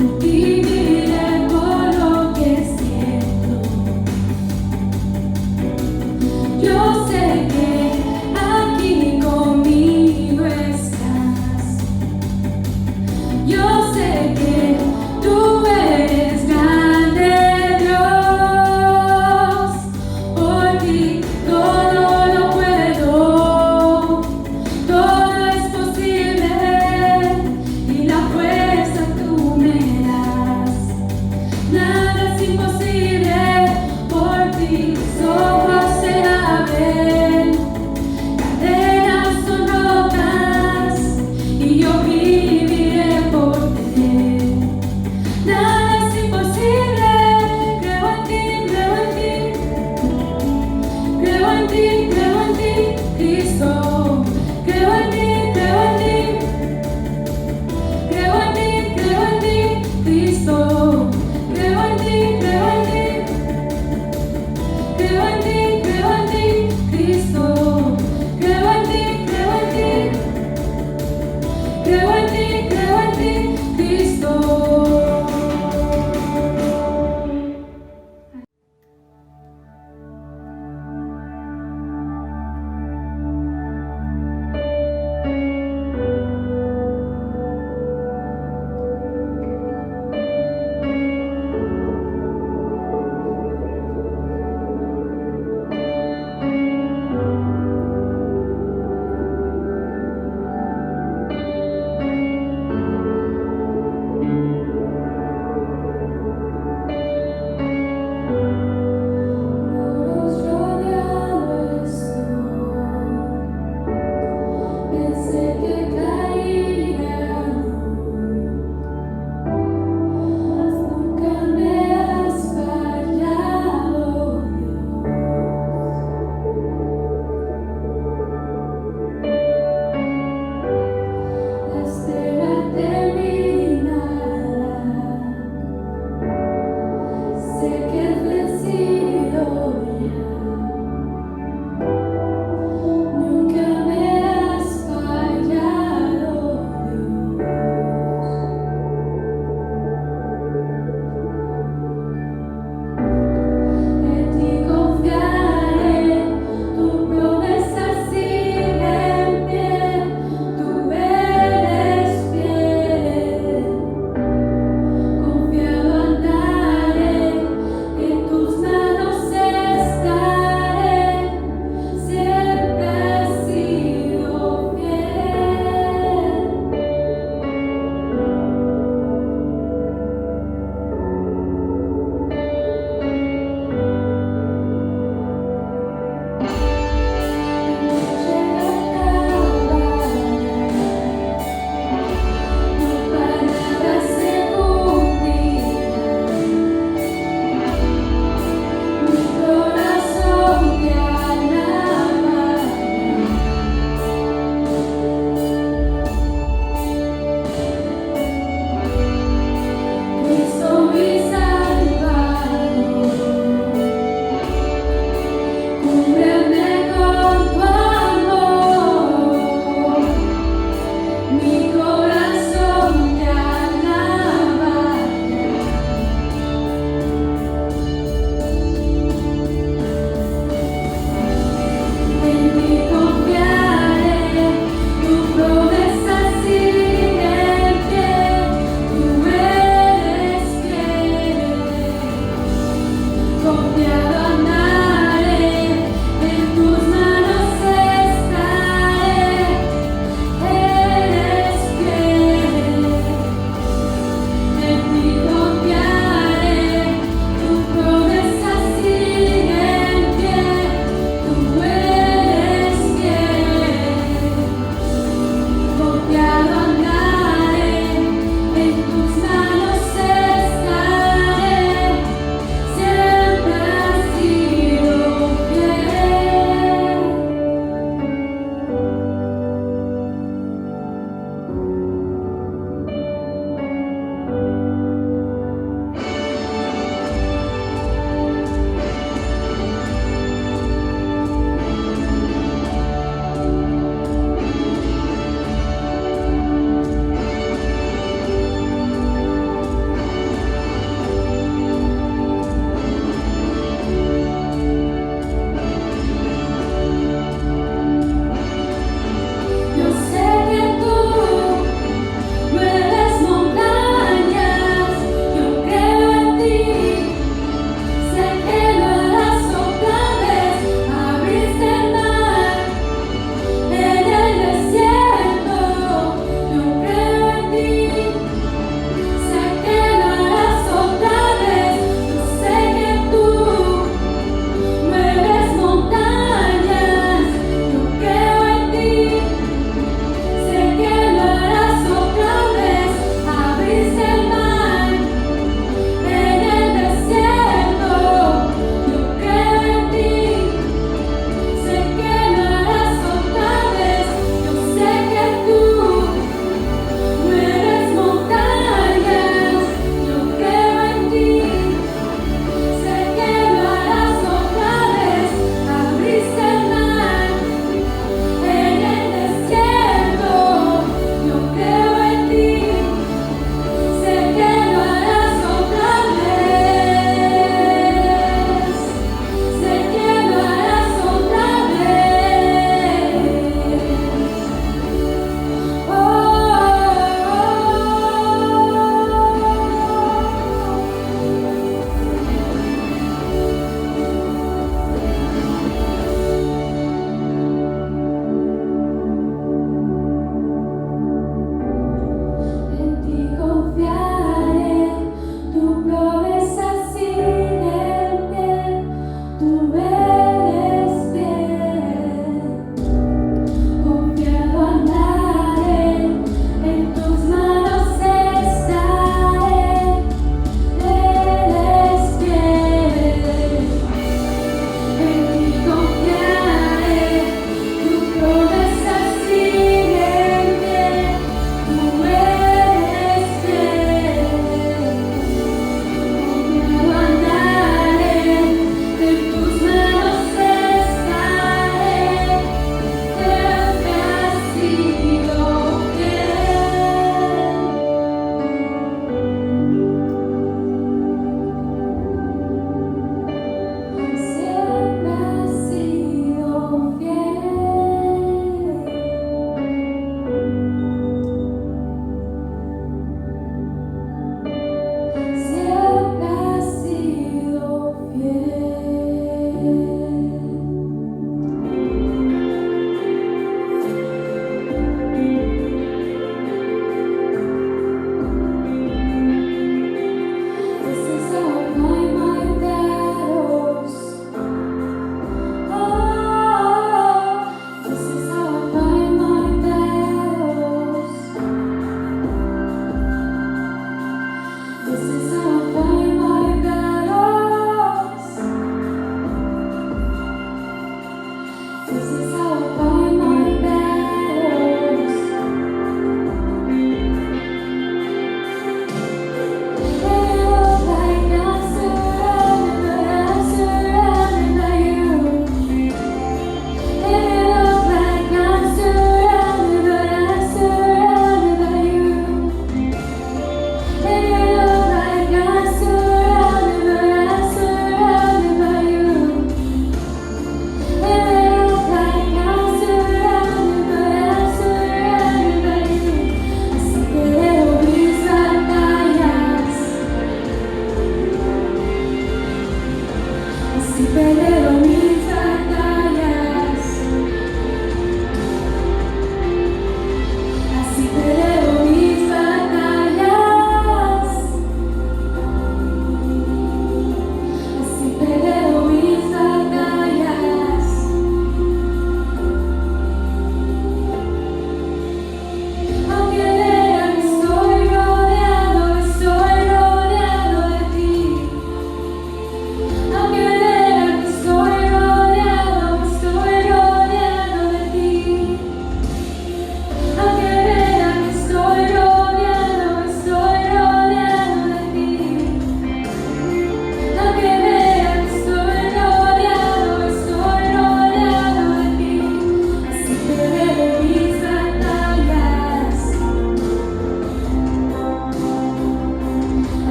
Viviré por lo que siento. Yo sé que aquí conmigo estás. Yo sé que tú eres grande, Dios. Por ti todo lo puedo, todo es posible y la fuerza tú me das.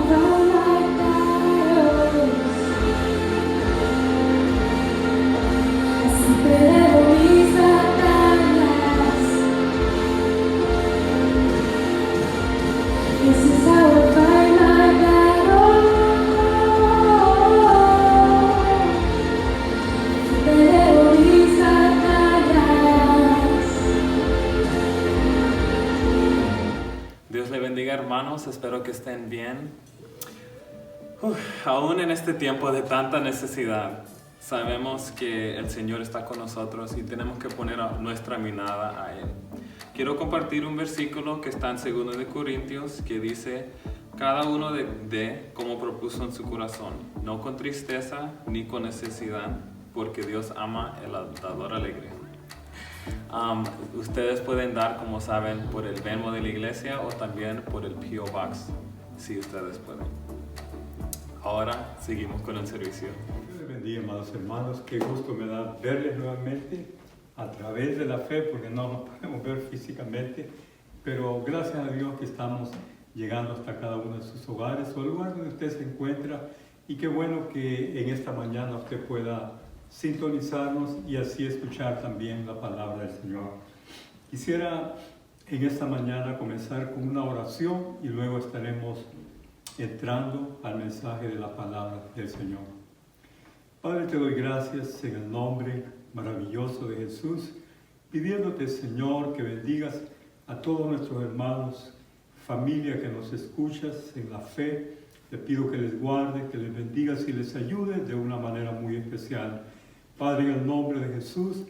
fight my battles. Así peleo mis batallas. This is how I fight my battles. Peleo mis batallas. Dios le bendiga, hermanos, espero que estén bien. Aún en este tiempo de tanta necesidad, sabemos que el Señor está con nosotros y tenemos que poner nuestra mirada a Él. Quiero compartir un versículo que está en 2 de Corintios que dice: cada uno de como propuso en su corazón, no con tristeza ni con necesidad, porque Dios ama el dador alegre. Ustedes pueden dar, como saben, por el Venmo de la iglesia o también por el P.O. Box, si ustedes pueden. Ahora seguimos con el servicio. Dios les bendiga, amados hermanos. Qué gusto me da verles nuevamente a través de la fe, porque no nos podemos ver físicamente, pero gracias a Dios que estamos llegando hasta cada uno de sus hogares o el lugar donde usted se encuentra, y qué bueno que en esta mañana usted pueda sintonizarnos y así escuchar también la palabra del Señor. Quisiera en esta mañana comenzar con una oración y luego estaremos entrando al mensaje de la palabra del Señor. Padre, te doy gracias en el nombre maravilloso de Jesús, pidiéndote, Señor, que bendigas a todos nuestros hermanos, familia que nos escuchas en la fe. Te pido que les guarde, que les bendigas y les ayude de una manera muy especial. Padre, en el nombre de Jesús,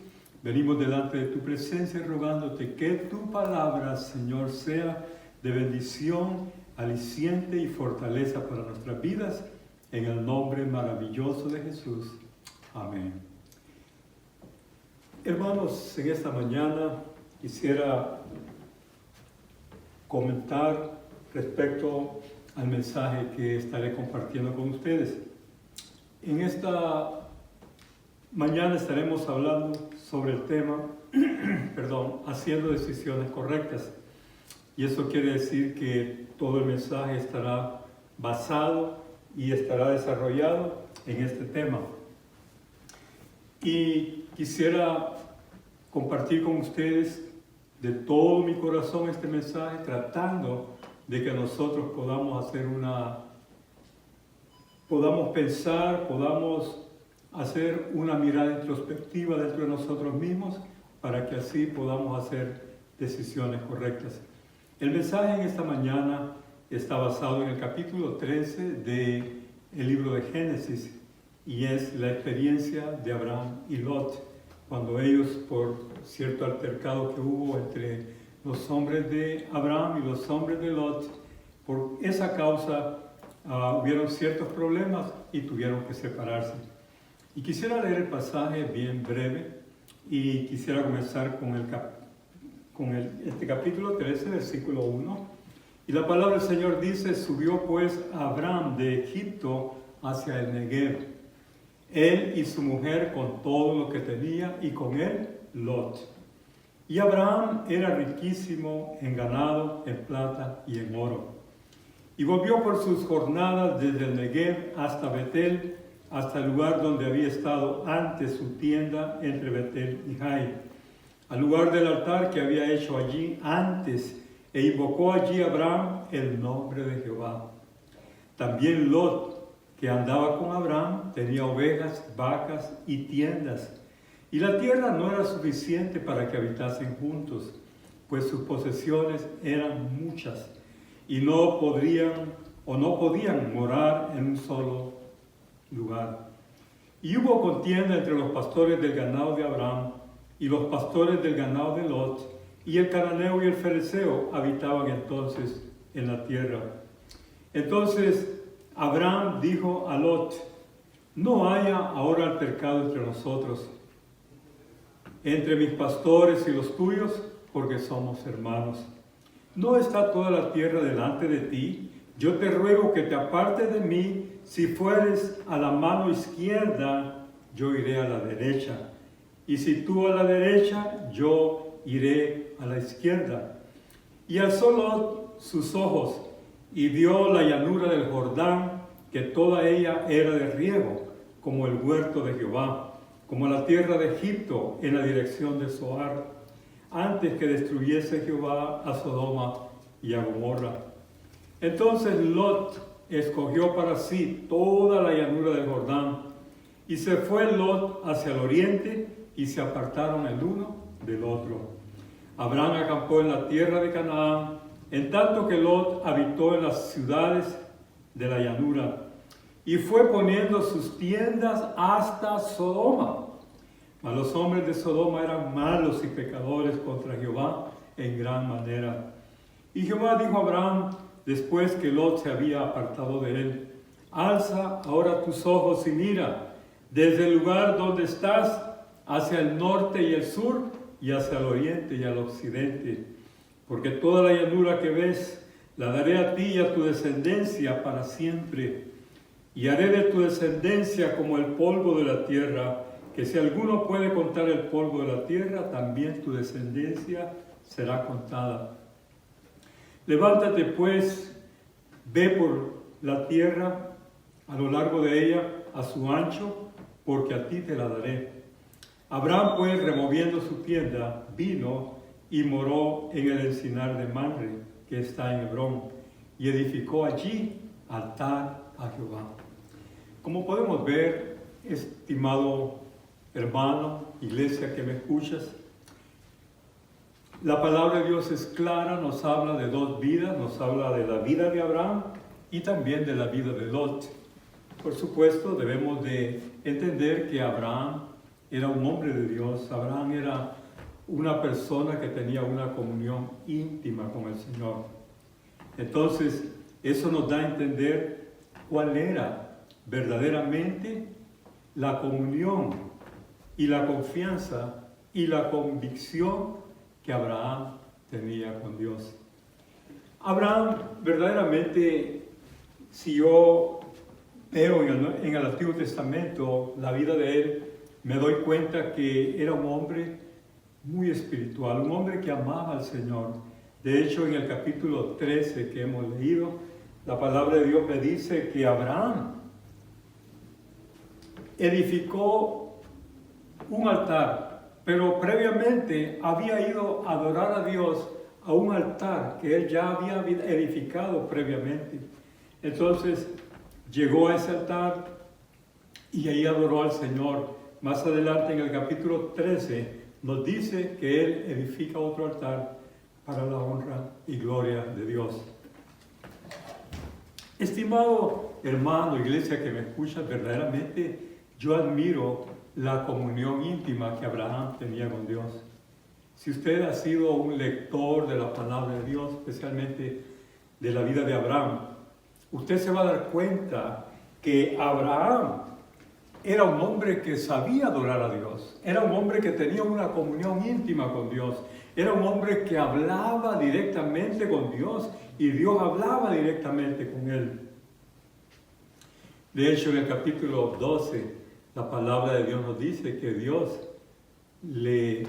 venimos delante de tu presencia rogándote que tu palabra, Señor, sea de bendición, aliciente y fortaleza para nuestras vidas, en el nombre maravilloso de Jesús. Amén. Hermanos, en esta mañana quisiera comentar respecto al mensaje que estaré compartiendo con ustedes. En esta mañana estaremos hablando sobre el tema, haciendo decisiones correctas. Y eso quiere decir que todo el mensaje estará basado y estará desarrollado en este tema. Y quisiera compartir con ustedes de todo mi corazón este mensaje, tratando de que nosotros podamos pensar, podamos hacer una mirada introspectiva dentro de nosotros mismos, para que así podamos hacer decisiones correctas. El mensaje en esta mañana está basado en el capítulo 13 del libro de Génesis, y es la experiencia de Abraham y Lot, cuando ellos, por cierto altercado que hubo entre los hombres de Abraham y los hombres de Lot, por esa causa hubieron ciertos problemas y tuvieron que separarse. Y quisiera leer el pasaje bien breve, y quisiera comenzar con este capítulo 13, versículo 1. Y la palabra del Señor dice: subió pues Abraham de Egipto hacia el Negev, él y su mujer con todo lo que tenía, y con él Lot. Y Abraham era riquísimo en ganado, en plata y en oro. Y volvió por sus jornadas desde el Negev hasta Betel, hasta el lugar donde había estado antes su tienda entre Betel y Jai, al lugar del altar que había hecho allí antes, e invocó allí Abraham el nombre de Jehová. También Lot, que andaba con Abraham, tenía ovejas, vacas y tiendas, y la tierra no era suficiente para que habitasen juntos, pues sus posesiones eran muchas, y no podían morar en un solo lugar. Y hubo contienda entre los pastores del ganado de Abraham y los pastores del ganado de Lot, y el cananeo y el fereceo habitaban entonces en la tierra. Entonces Abraham dijo a Lot: no haya ahora altercado entre nosotros, entre mis pastores y los tuyos, porque somos hermanos. ¿No está toda la tierra delante de ti? Yo te ruego que te apartes de mí. Si fueres a la mano izquierda, yo iré a la derecha. Y si tú a la derecha, yo iré a la izquierda. Y alzó Lot sus ojos, y vio la llanura del Jordán, que toda ella era de riego, como el huerto de Jehová, como la tierra de Egipto en la dirección de Zoar, antes que destruyese Jehová a Sodoma y a Gomorra. Entonces Lot escogió para sí toda la llanura del Jordán, y se fue Lot hacia el oriente, y se apartaron el uno del otro. Abraham acampó en la tierra de Canaán, en tanto que Lot habitó en las ciudades de la llanura, y fue poniendo sus tiendas hasta Sodoma. Mas los hombres de Sodoma eran malos y pecadores contra Jehová en gran manera. Y Jehová dijo a Abraham, después que Lot se había apartado de él: alza ahora tus ojos y mira, desde el lugar donde estás, hacia el norte y el sur, y hacia el oriente y al occidente. Porque toda la llanura que ves, la daré a ti y a tu descendencia para siempre. Y haré de tu descendencia como el polvo de la tierra, que si alguno puede contar el polvo de la tierra, también tu descendencia será contada. Levántate pues, ve por la tierra, a lo largo de ella, a su ancho, porque a ti te la daré. Abraham pues, removiendo su tienda, vino y moró en el encinar de Mamre, que está en Hebrón, y edificó allí altar a Jehová. Como podemos ver, estimado hermano, iglesia que me escuchas, la palabra de Dios es clara, nos habla de dos vidas, nos habla de la vida de Abraham y también de la vida de Lot. Por supuesto, debemos de entender que Abraham era un hombre de Dios. Abraham era una persona que tenía una comunión íntima con el Señor. Entonces, eso nos da a entender cuál era verdaderamente la comunión y la confianza y la convicción que Abraham tenía con Dios. Abraham verdaderamente, si yo veo en el Antiguo Testamento la vida de él, me doy cuenta que era un hombre muy espiritual, un hombre que amaba al Señor. De hecho, en el capítulo 13 que hemos leído, la palabra de Dios me dice que Abraham edificó un altar, pero previamente había ido a adorar a Dios a un altar que él ya había edificado previamente. Entonces llegó a ese altar y ahí adoró al Señor. Más adelante en el capítulo 13 nos dice que él edifica otro altar para la honra y gloria de Dios. Estimado hermano, iglesia que me escucha, verdaderamente yo admiro la comunión íntima que Abraham tenía con Dios. Si usted ha sido un lector de la palabra de Dios, especialmente de la vida de Abraham, usted se va a dar cuenta que Abraham era un hombre que sabía adorar a Dios, era un hombre que tenía una comunión íntima con Dios, era un hombre que hablaba directamente con Dios y Dios hablaba directamente con él. De hecho, en el capítulo 12, la palabra de Dios nos dice que Dios le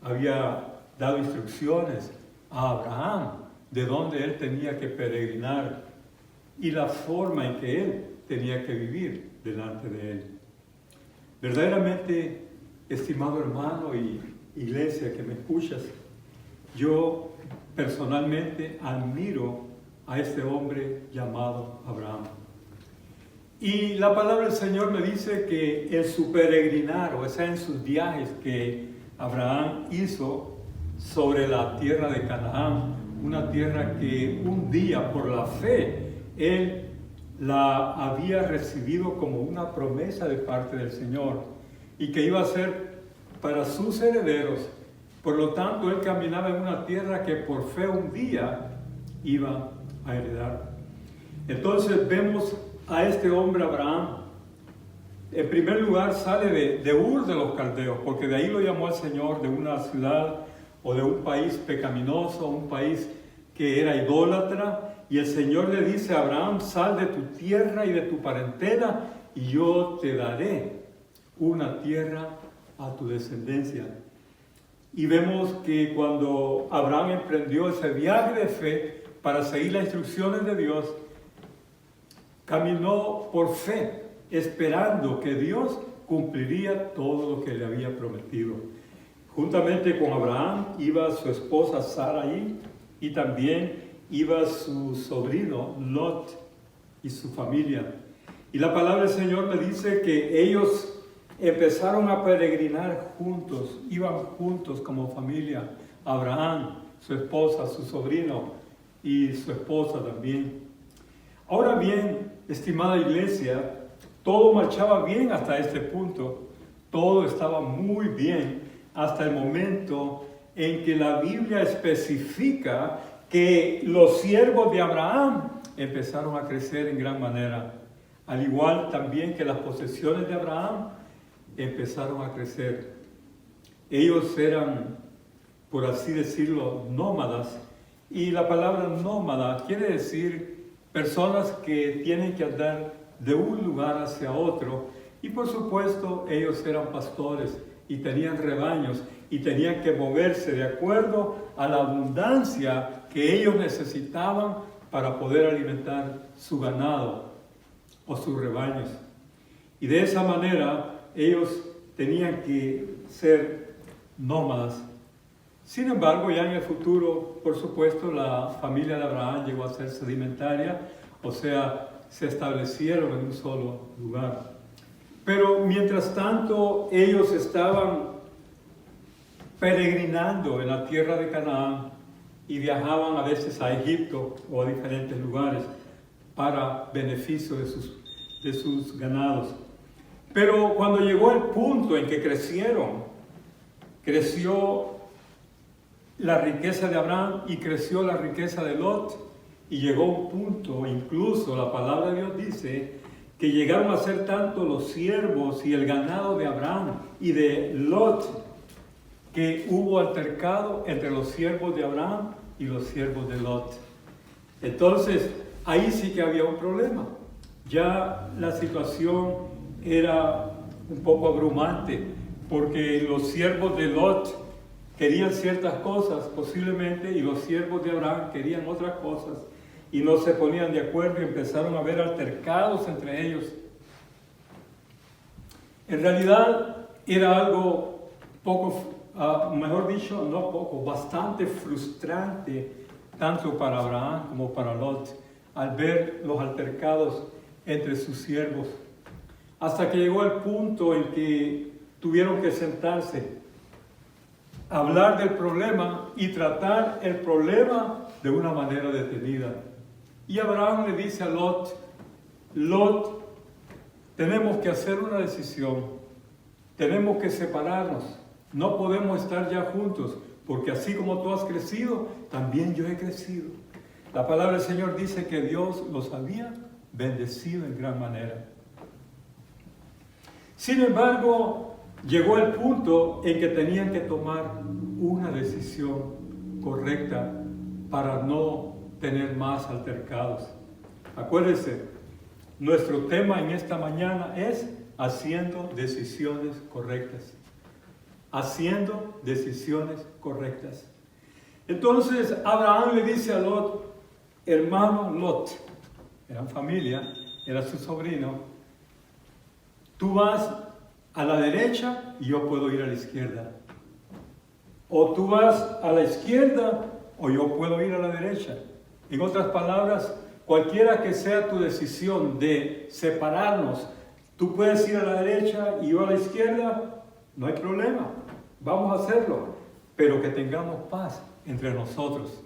había dado instrucciones a Abraham de dónde él tenía que peregrinar y la forma en que él tenía que vivir delante de él. Verdaderamente, estimado hermano y iglesia que me escuchas, yo personalmente admiro a este hombre llamado Abraham. Y la palabra del Señor me dice que en su peregrinar, o sea, en sus viajes que Abraham hizo sobre la tierra de Canaán, una tierra que un día por la fe él la había recibido como una promesa de parte del Señor y que iba a ser para sus herederos. Por lo tanto, él caminaba en una tierra que por fe un día iba a heredar. Entonces vemos a este hombre Abraham. En primer lugar sale de Ur de los Caldeos, porque de ahí lo llamó el Señor, de una ciudad o de un país pecaminoso, un país que era idólatra, y el Señor le dice a Abraham: sal de tu tierra y de tu parentela y yo te daré una tierra a tu descendencia. Y vemos que cuando Abraham emprendió ese viaje de fe, para seguir las instrucciones de Dios, caminó por fe, esperando que Dios cumpliría todo lo que le había prometido. Juntamente con Abraham iba su esposa Sarai y también iba su sobrino Lot y su familia. Y la palabra del Señor me dice que ellos empezaron a peregrinar juntos, iban juntos como familia. Abraham, su esposa, su sobrino y su esposa también. Ahora bien, estimada iglesia, todo marchaba bien hasta este punto. Todo estaba muy bien hasta el momento en que la Biblia especifica que los siervos de Abraham empezaron a crecer en gran manera. Al igual también que las posesiones de Abraham empezaron a crecer. Ellos eran, por así decirlo, nómadas. Y la palabra nómada quiere decir personas que tienen que andar de un lugar hacia otro. Y por supuesto, ellos eran pastores y tenían rebaños y tenían que moverse de acuerdo a la abundancia que ellos necesitaban para poder alimentar su ganado o sus rebaños. Y de esa manera ellos tenían que ser nómadas. Sin embargo, ya en el futuro, por supuesto, la familia de Abraham llegó a ser sedimentaria, o sea, se establecieron en un solo lugar. Pero mientras tanto, ellos estaban peregrinando en la tierra de Canaán y viajaban a veces a Egipto o a diferentes lugares para beneficio de sus ganados. Pero cuando llegó el punto en que creció la riqueza de Abraham y creció la riqueza de Lot, y llegó un punto, incluso la palabra de Dios dice, que llegaron a ser tanto los siervos y el ganado de Abraham y de Lot, que hubo altercado entre los siervos de Abraham y los siervos de Lot. Entonces, ahí sí que había un problema. Ya la situación era un poco abrumante, porque los siervos de Lot querían ciertas cosas posiblemente, y los siervos de Abraham querían otras cosas, y no se ponían de acuerdo y empezaron a haber altercados entre ellos. En realidad era algo bastante frustrante, tanto para Abraham como para Lot, al ver los altercados entre sus siervos, hasta que llegó el punto en que tuvieron que sentarse, hablar del problema y tratar el problema de una manera detenida. Y Abraham le dice a Lot, tenemos que hacer una decisión, tenemos que separarnos, no podemos estar ya juntos, porque así como tú has crecido, también yo he crecido. La palabra del Señor dice que Dios los había bendecido en gran manera. Sin embargo, llegó el punto en que tenían que tomar una decisión correcta para no tener más altercados. Acuérdense, nuestro tema en esta mañana es haciendo decisiones correctas. Haciendo decisiones correctas. Entonces Abraham le dice a Lot, hermano Lot, eran familia, era su sobrino, tú vas a la derecha y yo puedo ir a la izquierda. O tú vas a la izquierda o yo puedo ir a la derecha. En otras palabras, cualquiera que sea tu decisión de separarnos, tú puedes ir a la derecha y yo a la izquierda, no hay problema, vamos a hacerlo, pero que tengamos paz entre nosotros.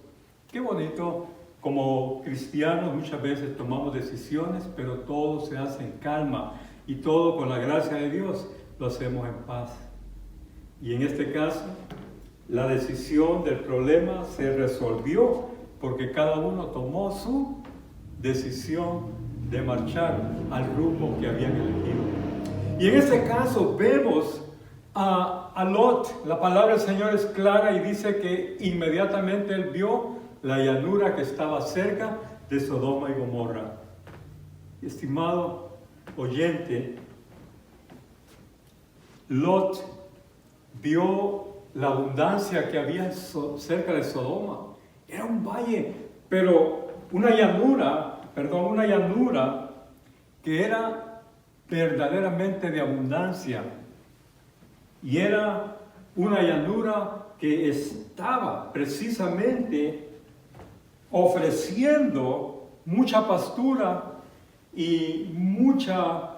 Qué bonito, como cristianos muchas veces tomamos decisiones, pero todo se hace en calma y todo con la gracia de Dios lo hacemos en paz. Y en este caso, la decisión del problema se resolvió porque cada uno tomó su decisión de marchar al rumbo que habían elegido. Y en este caso vemos a Lot. La palabra del Señor es clara y dice que inmediatamente él vio la llanura que estaba cerca de Sodoma y Gomorra. Estimado oyente, Lot vio la abundancia que había cerca de Sodoma. Era un valle pero una llanura que era verdaderamente de abundancia. Y era una llanura que estaba precisamente ofreciendo mucha pastura y mucha,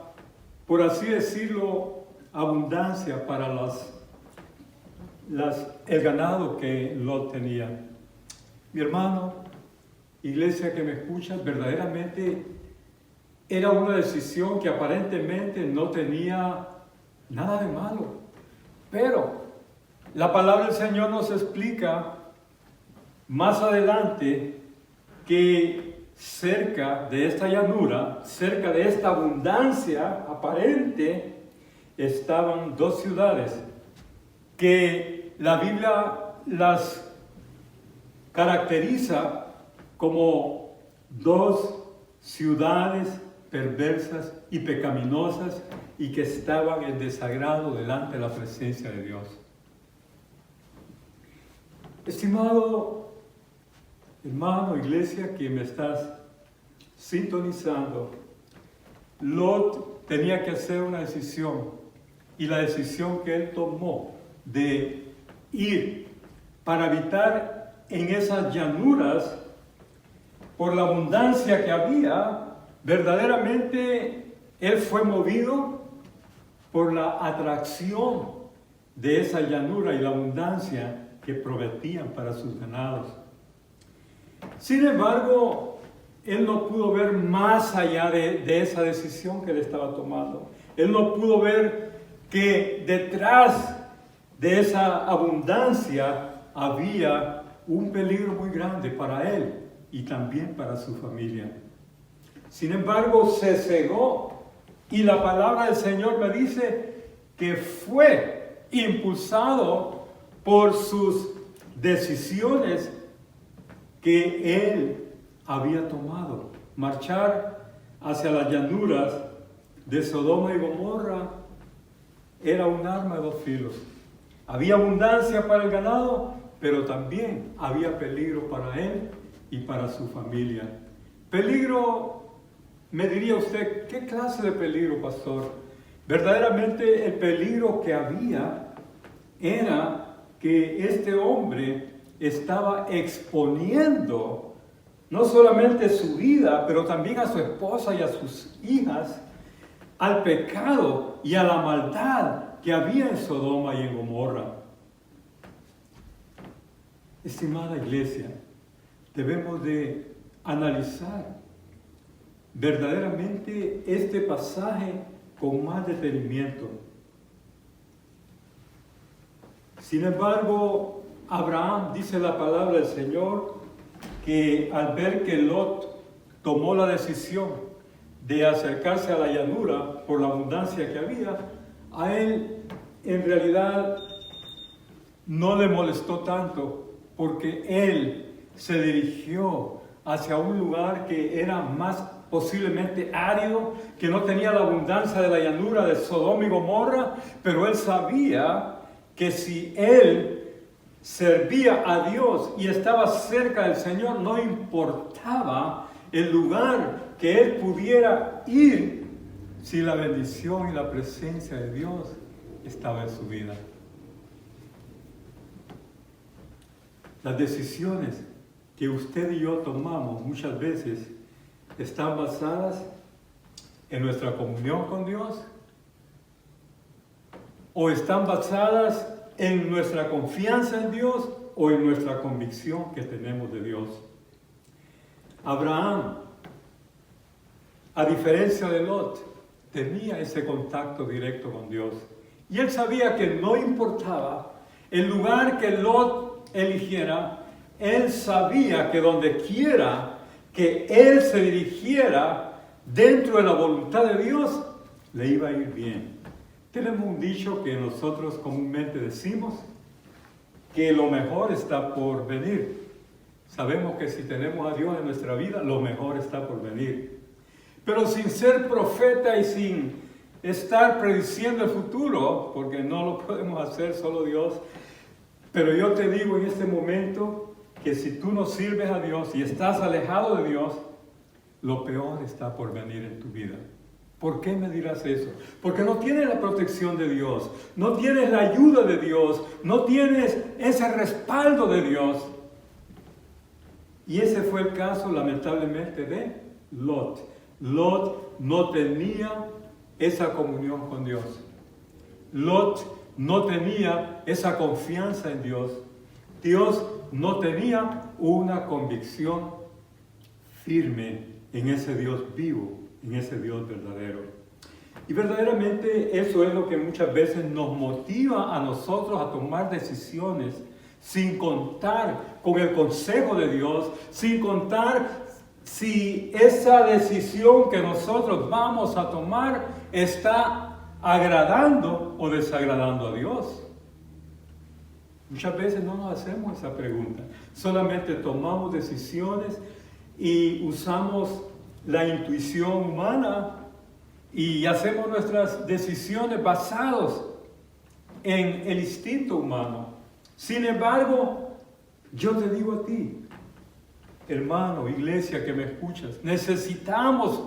por así decirlo, abundancia para el ganado que Lot tenía. Mi hermano, iglesia que me escuchas, verdaderamente era una decisión que aparentemente no tenía nada de malo. Pero la palabra del Señor nos explica más adelante que cerca de esta llanura, cerca de esta abundancia aparente, estaban dos ciudades que la Biblia las caracteriza como dos ciudades perversas y pecaminosas y que estaban en desagrado delante de la presencia de Dios. Estimado hermano, iglesia que me estás sintonizando, Lot tenía que hacer una decisión, y la decisión que él tomó de ir para habitar en esas llanuras por la abundancia que había, verdaderamente él fue movido por la atracción de esa llanura y la abundancia que prometían para sus ganados. Sin embargo, él no pudo ver más allá de esa decisión que él estaba tomando. Él no pudo ver que detrás de esa abundancia había un peligro muy grande para él y también para su familia. Sin embargo, se cegó, y la palabra del Señor me dice que fue impulsado por sus decisiones que él había tomado. Marchar hacia las llanuras de Sodoma y Gomorra era un arma de dos filos. Había abundancia para el ganado, pero también había peligro para él y para su familia. Peligro, me diría usted, ¿qué clase de peligro, pastor? Verdaderamente el peligro que había era que este hombre estaba exponiendo no solamente su vida, pero también a su esposa y a sus hijas al pecado y a la maldad que había en Sodoma y en Gomorra. Estimada iglesia, debemos de analizar verdaderamente este pasaje con más detenimiento. Sin embargo, Abraham, dice la palabra del Señor, que al ver que Lot tomó la decisión de acercarse a la llanura por la abundancia que había, a él en realidad no le molestó tanto, porque él se dirigió hacia un lugar que era más posiblemente árido, que no tenía la abundancia de la llanura de Sodoma y Gomorra, pero él sabía que si él servía a Dios y estaba cerca del Señor, no importaba el lugar que él pudiera ir, si la bendición y la presencia de Dios estaba en su vida. Las decisiones que usted y yo tomamos muchas veces están basadas en nuestra comunión con Dios, o están basadas en nuestra confianza en Dios, o en nuestra convicción que tenemos de Dios. Abraham, a diferencia de Lot, tenía ese contacto directo con Dios. Y él sabía que no importaba el lugar que Lot eligiera, él sabía que donde quiera que él se dirigiera dentro de la voluntad de Dios, le iba a ir bien. Tenemos un dicho que nosotros comúnmente decimos, que lo mejor está por venir. Sabemos que si tenemos a Dios en nuestra vida, lo mejor está por venir. Pero sin ser profeta y sin estar prediciendo el futuro, porque no lo podemos hacer solo Dios, pero yo te digo en este momento que si tú no sirves a Dios y estás alejado de Dios, lo peor está por venir en tu vida. ¿Por qué me dirás eso? Porque no tienes la protección de Dios, no tienes la ayuda de Dios, no tienes ese respaldo de Dios. Y ese fue el caso, lamentablemente, de Lot. Lot no tenía esa comunión con Dios. Lot no tenía esa confianza en Dios. Dios no tenía una convicción firme en ese Dios vivo, en ese Dios verdadero. Y verdaderamente eso es lo que muchas veces nos motiva a nosotros a tomar decisiones sin contar con el consejo de Dios, sin contar si esa decisión que nosotros vamos a tomar está agradando o desagradando a Dios. Muchas veces no nos hacemos esa pregunta, solamente tomamos decisiones y usamos la intuición humana y hacemos nuestras decisiones basadas en el instinto humano. Sin embargo, yo te digo a ti, hermano, iglesia que me escuchas, necesitamos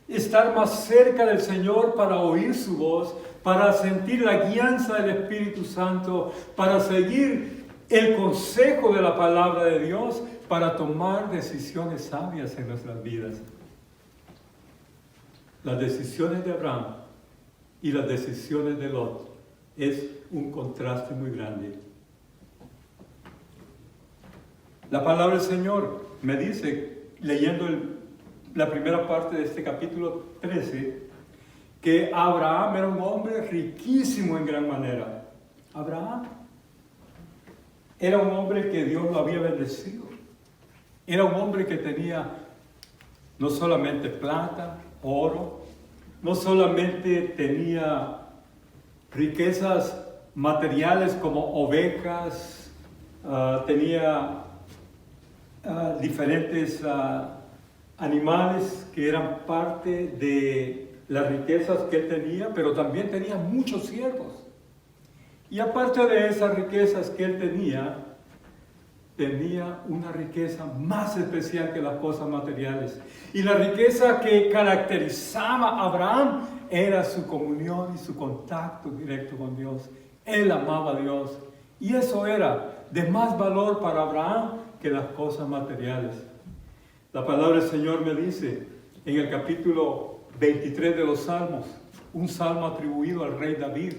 estar más cerca del Señor para oír su voz, para sentir la guianza del Espíritu Santo, para seguir el consejo de la palabra de Dios, para tomar decisiones sabias en nuestras vidas. Las decisiones de Abraham y las decisiones de Lot es un contraste muy grande. La palabra del Señor me dice, leyendo la primera parte de este capítulo 13, que Abraham era un hombre riquísimo en gran manera. Abraham era un hombre que Dios lo había bendecido. Era un hombre que tenía no solamente plata, oro, no solamente tenía riquezas materiales como ovejas, tenía diferentes animales que eran parte de las riquezas que él tenía, pero también tenía muchos siervos. Y aparte de esas riquezas que él tenía una riqueza más especial que las cosas materiales. Y la riqueza que caracterizaba a Abraham era su comunión y su contacto directo con Dios. Él amaba a Dios. Y eso era de más valor para Abraham que las cosas materiales. La palabra del Señor me dice en el capítulo 23 de los Salmos, un salmo atribuido al rey David,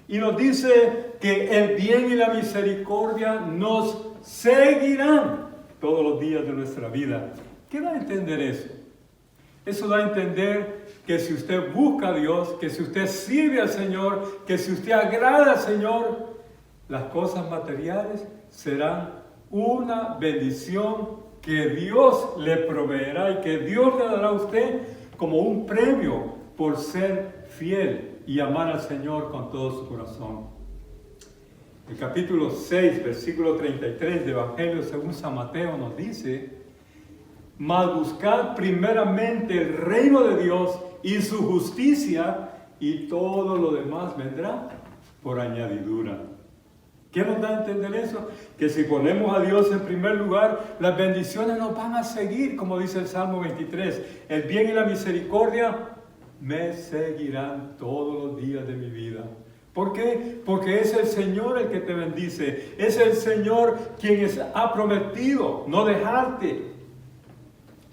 y nos dice que el bien y la misericordia nos seguirán todos los días de nuestra vida. ¿Qué da a entender eso? Eso da a entender que si usted busca a Dios, que si usted sirve al Señor, que si usted agrada al Señor, las cosas materiales serán una bendición que Dios le proveerá y que Dios le dará a usted como un premio por ser fiel y amar al Señor con todo su corazón. El capítulo 6, versículo 33 de Evangelio según San Mateo nos dice: mas buscad primeramente el reino de Dios y su justicia, y todo lo demás vendrá por añadidura. ¿Qué nos da a entender eso? Que si ponemos a Dios en primer lugar, las bendiciones nos van a seguir, como dice el Salmo 23. El bien y la misericordia me seguirán todos los días de mi vida. ¿Por qué? Porque es el Señor el que te bendice. Es el Señor quien ha prometido no dejarte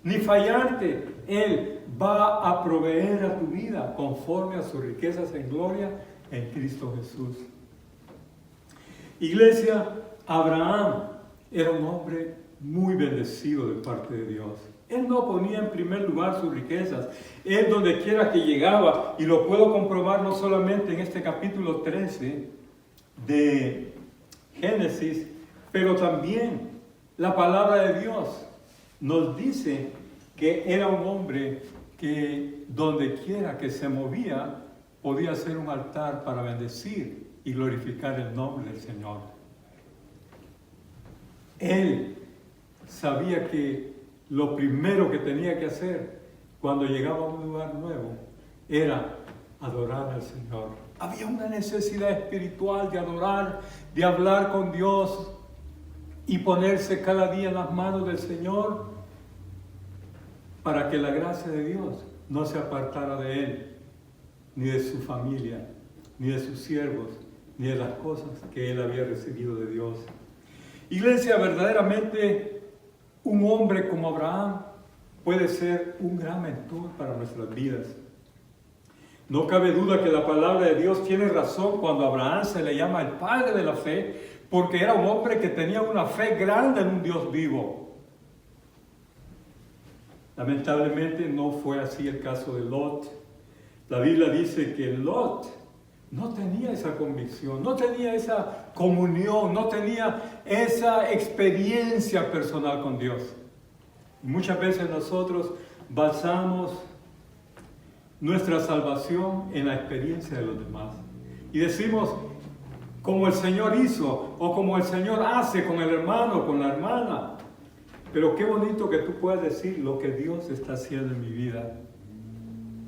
ni fallarte. Él va a proveer a tu vida conforme a sus riquezas en gloria en Cristo Jesús. Iglesia, Abraham era un hombre muy bendecido de parte de Dios. Él no ponía en primer lugar sus riquezas. Él donde quiera que llegaba, y lo puedo comprobar no solamente en este capítulo 13 de Génesis, pero también la palabra de Dios nos dice que era un hombre que donde quiera que se movía podía hacer un altar para bendecir y glorificar el nombre del Señor. Él sabía que lo primero que tenía que hacer cuando llegaba a un lugar nuevo era adorar al Señor. Había una necesidad espiritual de adorar, de hablar con Dios. y ponerse cada día en las manos del Señor para que la gracia de Dios no se apartara de él, ni de su familia, ni de sus siervos, ni de las cosas que él había recibido de Dios. Iglesia, verdaderamente un hombre como Abraham puede ser un gran mentor para nuestras vidas. No cabe duda que la palabra de Dios tiene razón cuando a Abraham se le llama el padre de la fe, porque era un hombre que tenía una fe grande en un Dios vivo. Lamentablemente no fue así el caso de Lot. La Biblia dice que Lot no tenía esa convicción, no tenía esa comunión, no tenía esa experiencia personal con Dios. Y muchas veces nosotros basamos nuestra salvación en la experiencia de los demás. Y decimos, como el Señor hizo, o como el Señor hace con el hermano, con la hermana. Pero qué bonito que tú puedas decir lo que Dios está haciendo en mi vida.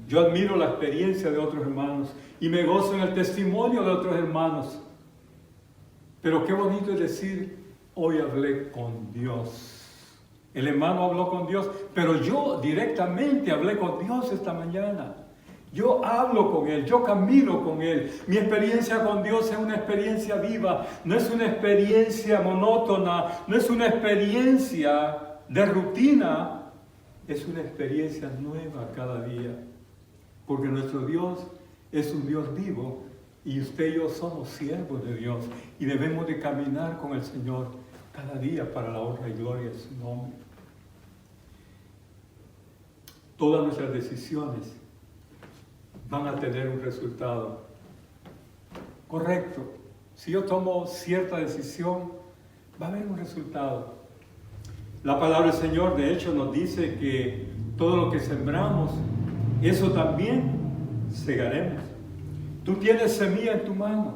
Yo admiro la experiencia de otros hermanos y me gozo en el testimonio de otros hermanos. Pero qué bonito es decir, hoy hablé con Dios. El hermano habló con Dios, pero yo directamente hablé con Dios esta mañana. Yo hablo con Él, yo camino con Él. Mi experiencia con Dios es una experiencia viva, no es una experiencia monótona, no es una experiencia de rutina, es una experiencia nueva cada día. Porque nuestro Dios es un Dios vivo y usted y yo somos siervos de Dios y debemos de caminar con el Señor cada día para la honra y gloria de su nombre. Todas nuestras decisiones van a tener un resultado correcto. Si yo tomo cierta decisión, va a haber un resultado. La palabra del Señor, de hecho, nos dice que todo lo que sembramos, eso también segaremos. Tú tienes semilla en tu mano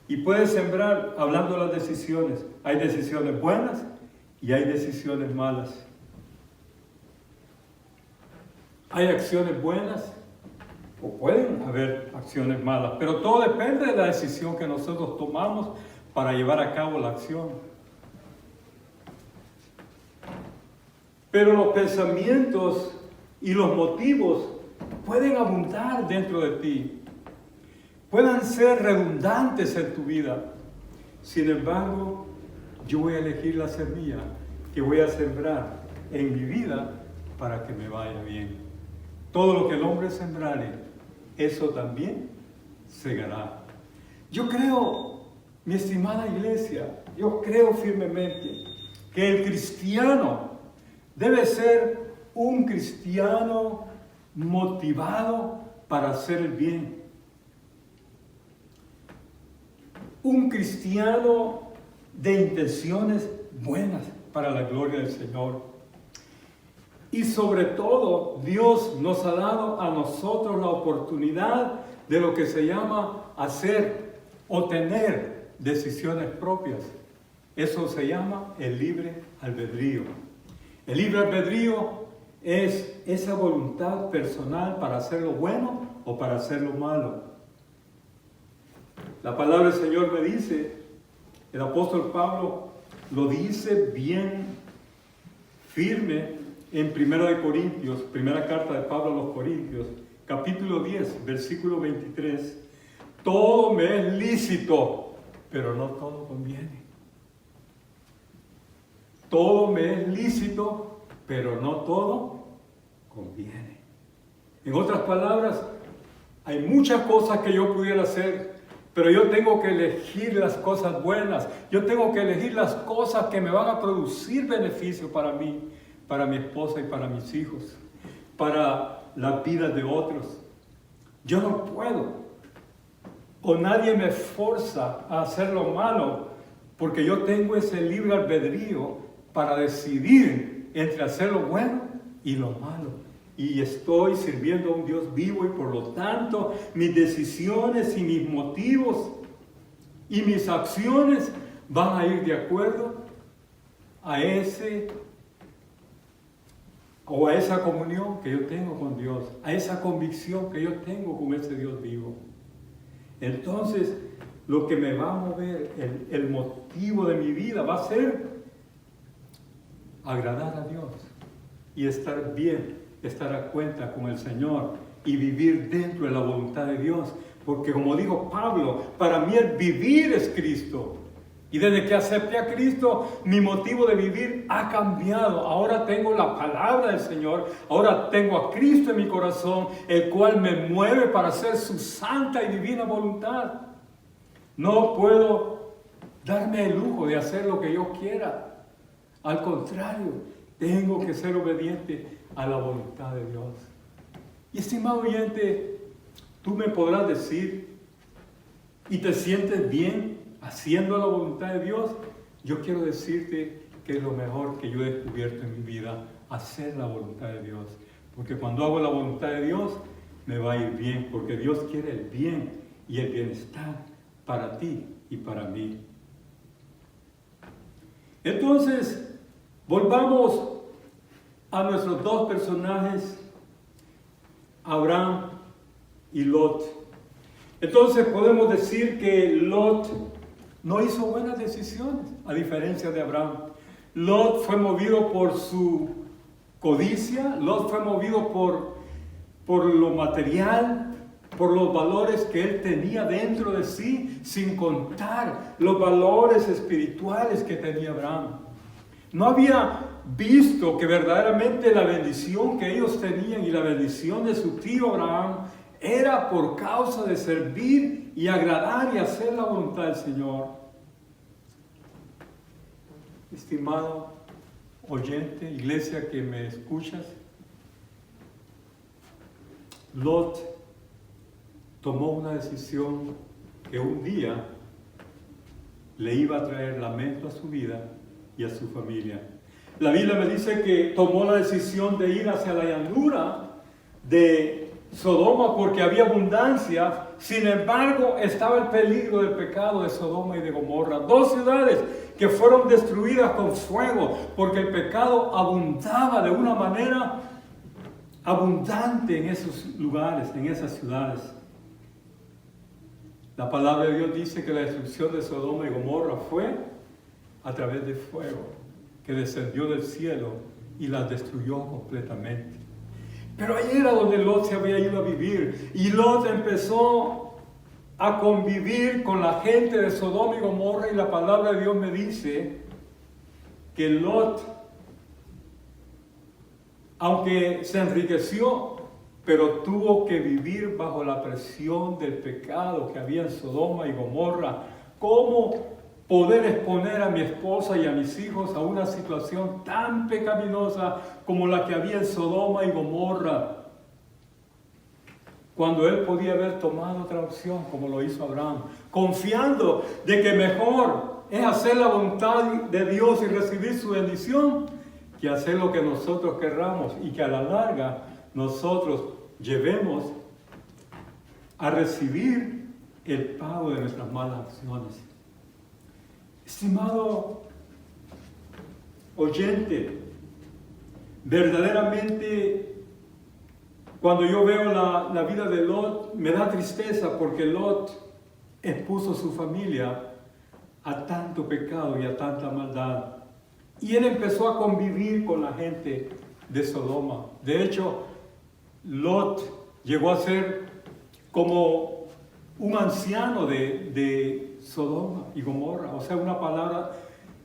y puedes sembrar hablando de las decisiones. Hay decisiones buenas y hay decisiones malas. Hay acciones buenas o pueden haber acciones malas, pero todo depende de la decisión que nosotros tomamos para llevar a cabo la acción. Pero los pensamientos y los motivos pueden abundar dentro de ti, puedan ser redundantes en tu vida. Sin embargo, yo voy a elegir la semilla que voy a sembrar en mi vida para que me vaya bien. Todo lo que el hombre sembrare, eso también segará. Yo creo, mi estimada iglesia, yo creo firmemente que el cristiano debe ser un cristiano motivado para hacer el bien. Un cristiano de intenciones buenas para la gloria del Señor. Y sobre todo, Dios nos ha dado a nosotros la oportunidad de lo que se llama hacer o tener decisiones propias. Eso se llama el libre albedrío. El libre albedrío es esa voluntad personal para hacer lo bueno o para hacer lo malo. La palabra del Señor me dice, el apóstol Pablo lo dice bien firme en 1 Corintios, primera carta de Pablo a los Corintios, capítulo 10, versículo 23. Todo me es lícito, pero no todo conviene. Todo me es lícito, pero no todo conviene. En otras palabras, hay muchas cosas que yo pudiera hacer, pero yo tengo que elegir las cosas buenas. Yo tengo que elegir las cosas que me van a producir beneficio para mí, para mi esposa y para mis hijos, para la vida de otros. Yo no puedo, o nadie me forza a hacer lo malo, porque yo tengo ese libre albedrío para decidir entre hacer lo bueno y lo malo. Y estoy sirviendo a un Dios vivo y por lo tanto mis decisiones y mis motivos y mis acciones van a ir de acuerdo a esa comunión que yo tengo con Dios, a esa convicción que yo tengo con ese Dios vivo. Entonces, lo que me va a mover, el motivo de mi vida va a ser agradar a Dios y estar bien, estar a cuenta con el Señor y vivir dentro de la voluntad de Dios. Porque como dijo Pablo, para mí el vivir es Cristo. Y desde que acepté a Cristo, mi motivo de vivir ha cambiado. Ahora tengo la palabra del Señor, ahora tengo a Cristo en mi corazón, el cual me mueve para hacer su santa y divina voluntad. No puedo darme el lujo de hacer lo que yo quiera. Al contrario, tengo que ser obediente a la voluntad de Dios. Y estimado oyente, tú me podrás decir, ¿y te sientes bien haciendo la voluntad de Dios? Yo quiero decirte que es lo mejor que yo he descubierto en mi vida, hacer la voluntad de Dios. Porque cuando hago la voluntad de Dios, me va a ir bien, porque Dios quiere el bien y el bienestar para ti y para mí. Entonces, volvamos a nuestros dos personajes, Abraham y Lot. Entonces podemos decir que Lot no hizo buenas decisiones, a diferencia de Abraham. Lot fue movido por su codicia, Lot fue movido por lo material, por los valores que él tenía dentro de sí, sin contar los valores espirituales que tenía Abraham. No había visto que verdaderamente la bendición que ellos tenían y la bendición de su tío Abraham era por causa de servir y agradar y hacer la voluntad del Señor. Estimado oyente, iglesia que me escuchas, Lot tomó una decisión que un día le iba a traer lamento a su vida y a su familia. La Biblia me dice que tomó la decisión de ir hacia la llanura de Sodoma porque había abundancia. Sin embargo, estaba el peligro del pecado de Sodoma y de Gomorra. Dos ciudades que fueron destruidas con fuego porque el pecado abundaba de una manera abundante en esos lugares, en esas ciudades. La palabra de Dios dice que la destrucción de Sodoma y Gomorra fue a través de fuego que descendió del cielo y las destruyó completamente. Pero ahí era donde Lot se había ido a vivir, y Lot empezó a convivir con la gente de Sodoma y Gomorra, y la palabra de Dios me dice que Lot, aunque se enriqueció, pero tuvo que vivir bajo la presión del pecado que había en Sodoma y Gomorra. ¿Cómo poder exponer a mi esposa y a mis hijos a una situación tan pecaminosa como la que había en Sodoma y Gomorra? Cuando él podía haber tomado otra opción, como lo hizo Abraham, confiando de que mejor es hacer la voluntad de Dios y recibir su bendición, que hacer lo que nosotros querramos y que a la larga nosotros llevemos a recibir el pago de nuestras malas acciones. Estimado oyente, verdaderamente cuando yo veo la vida de Lot, me da tristeza porque Lot expuso su familia a tanto pecado y a tanta maldad. Y él empezó a convivir con la gente de Sodoma. De hecho, Lot llegó a ser como un anciano de Sodoma y Gomorra. O sea, una palabra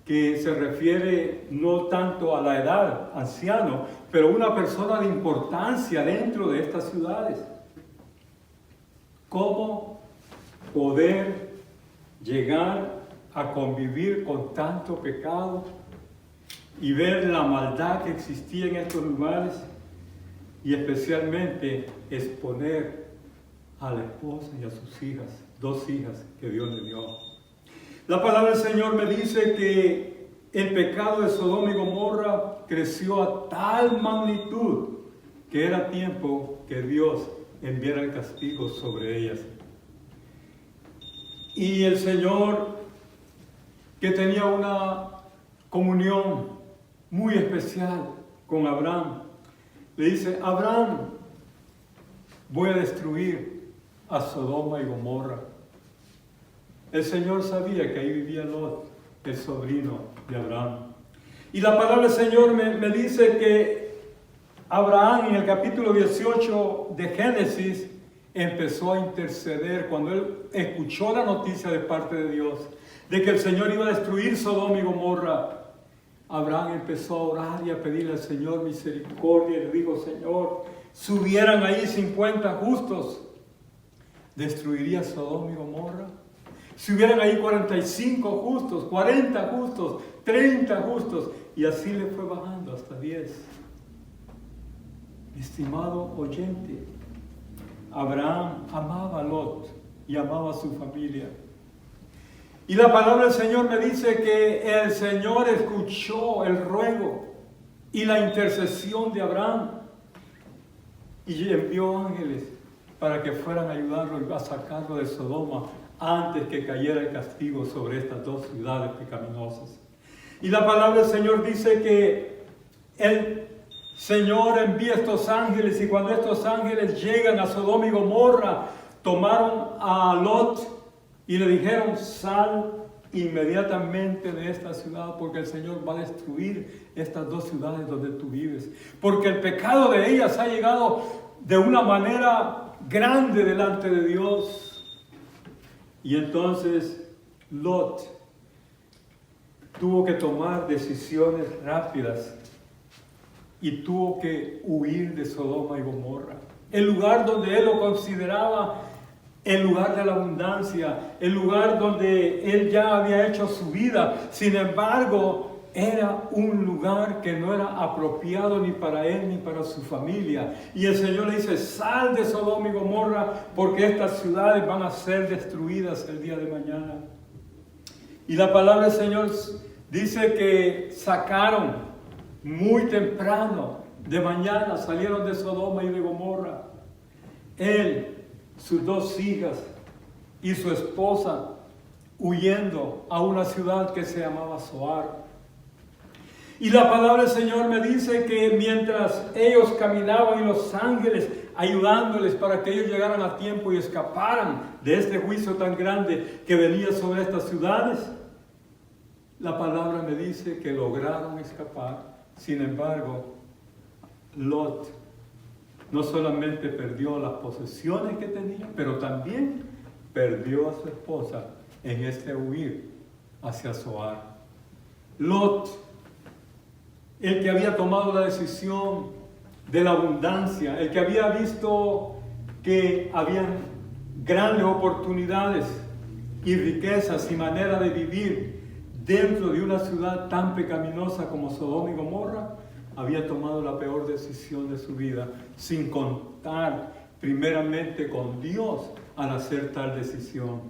que se refiere no tanto a la edad, anciano, pero una persona de importancia dentro de estas ciudades. ¿Cómo poder llegar a convivir con tanto pecado y ver la maldad que existía en estos lugares y especialmente exponer a la esposa y a sus hijas, dos hijas que Dios le dio? La palabra del Señor me dice que el pecado de Sodoma y Gomorra creció a tal magnitud que era tiempo que Dios enviara el castigo sobre ellas. Y el Señor, que tenía una comunión muy especial con Abraham, le dice: Abraham, voy a destruir a Sodoma y Gomorra. El Señor sabía que ahí vivía Lot, el sobrino de Abraham. Y la palabra del Señor me dice que Abraham en el capítulo 18 de Génesis empezó a interceder cuando él escuchó la noticia de parte de Dios de que el Señor iba a destruir Sodoma y Gomorra. Abraham empezó a orar y a pedirle al Señor misericordia y le dijo: Señor, si hubieran ahí 50 justos, ¿destruiría Sodoma y Gomorra? Si hubieran ahí 45 justos, 40 justos, 30 justos, y así le fue bajando hasta 10. Estimado oyente, Abraham amaba a Lot y amaba a su familia. Y la palabra del Señor me dice que el Señor escuchó el ruego y la intercesión de Abraham y envió ángeles para que fueran a ayudarlo y a sacarlo de Sodoma antes que cayera el castigo sobre estas dos ciudades pecaminosas. Y la palabra del Señor dice que el Señor envía estos ángeles, y cuando estos ángeles llegan a Sodoma y Gomorra, tomaron a Lot y le dijeron: sal inmediatamente de esta ciudad, porque el Señor va a destruir estas dos ciudades donde tú vives, porque el pecado de ellas ha llegado de una manera grande delante de Dios. Y entonces Lot tuvo que tomar decisiones rápidas y tuvo que huir de Sodoma y Gomorra, el lugar donde él lo consideraba el lugar de la abundancia, el lugar donde él ya había hecho su vida. Sin embargo, era un lugar que no era apropiado ni para él ni para su familia. Y el Señor le dice: sal de Sodoma y Gomorra, porque estas ciudades van a ser destruidas el día de mañana. Y la palabra del Señor dice que sacaron muy temprano de mañana, salieron de Sodoma y de Gomorra. Él, sus dos hijas y su esposa, huyendo a una ciudad que se llamaba Zoar. Y la palabra del Señor me dice que mientras ellos caminaban y los ángeles ayudándoles para que ellos llegaran a tiempo y escaparan de este juicio tan grande que venía sobre estas ciudades, la palabra me dice que lograron escapar. Sin embargo, Lot no solamente perdió las posesiones que tenía, pero también perdió a su esposa en este huir hacia Zoar. Lot, el que había tomado la decisión de la abundancia, el que había visto que habían grandes oportunidades y riquezas y manera de vivir dentro de una ciudad tan pecaminosa como Sodoma y Gomorra, había tomado la peor decisión de su vida, sin contar primeramente con Dios al hacer tal decisión.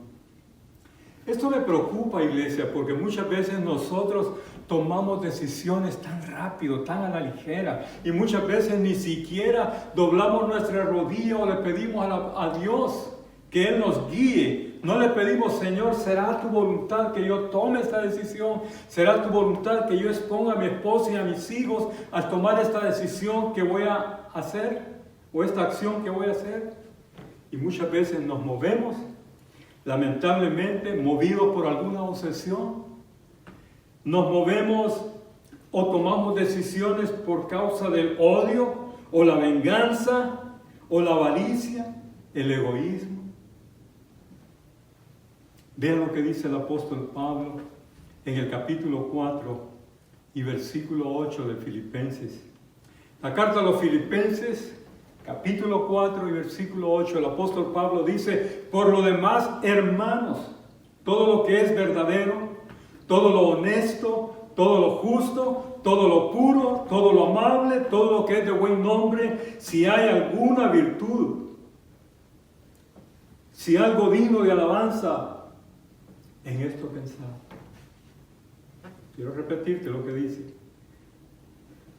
Esto me preocupa, iglesia, porque muchas veces nosotros tomamos decisiones tan rápido, tan a la ligera, y muchas veces ni siquiera doblamos nuestra rodilla o le pedimos a Dios que Él nos guíe. No le pedimos: Señor, ¿será tu voluntad que yo tome esta decisión? ¿Será tu voluntad que yo exponga a mi esposa y a mis hijos al tomar esta decisión que voy a hacer? ¿O esta acción que voy a hacer? Y muchas veces nos movemos, lamentablemente, movidos por alguna obsesión. Nos movemos o tomamos decisiones por causa del odio, o la venganza, o la avaricia, el egoísmo. Vean lo que dice el apóstol Pablo en el capítulo 4 y versículo 8 de Filipenses. La carta a los Filipenses, capítulo 4 y versículo 8, el apóstol Pablo dice: por lo demás, hermanos, todo lo que es verdadero, todo lo honesto, todo lo justo, todo lo puro, todo lo amable, todo lo que es de buen nombre, si hay alguna virtud, si algo digno de alabanza, en esto pensar. Quiero repetirte lo que dice.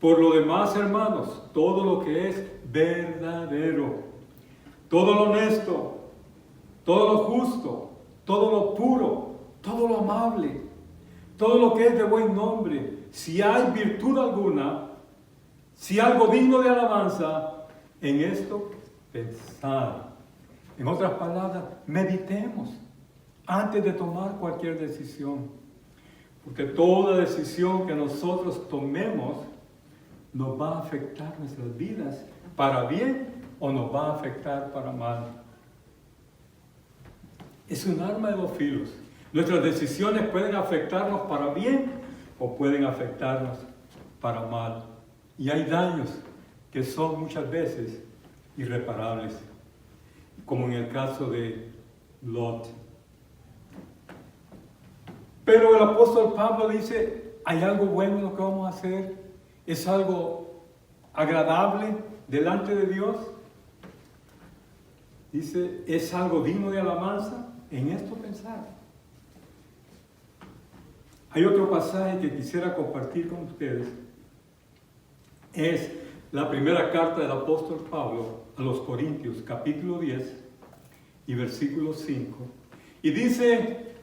Por lo demás, hermanos, todo lo que es verdadero, todo lo honesto, todo lo justo, todo lo puro, todo lo amable, todo lo que es de buen nombre, si hay virtud alguna, si algo digno de alabanza, en esto pensad. En otras palabras, meditemos antes de tomar cualquier decisión. Porque toda decisión que nosotros tomemos nos va a afectar nuestras vidas para bien o nos va a afectar para mal. Es un arma de dos filos. Nuestras decisiones pueden afectarnos para bien o pueden afectarnos para mal. Y hay daños que son muchas veces irreparables, como en el caso de Lot. Pero el apóstol Pablo dice, hay algo bueno en lo que vamos a hacer, es algo agradable delante de Dios. Dice, es algo digno de alabanza. En esto pensar. Hay otro pasaje que quisiera compartir con ustedes. Es la primera carta del apóstol Pablo a los Corintios, capítulo 10 y versículo 5. Y dice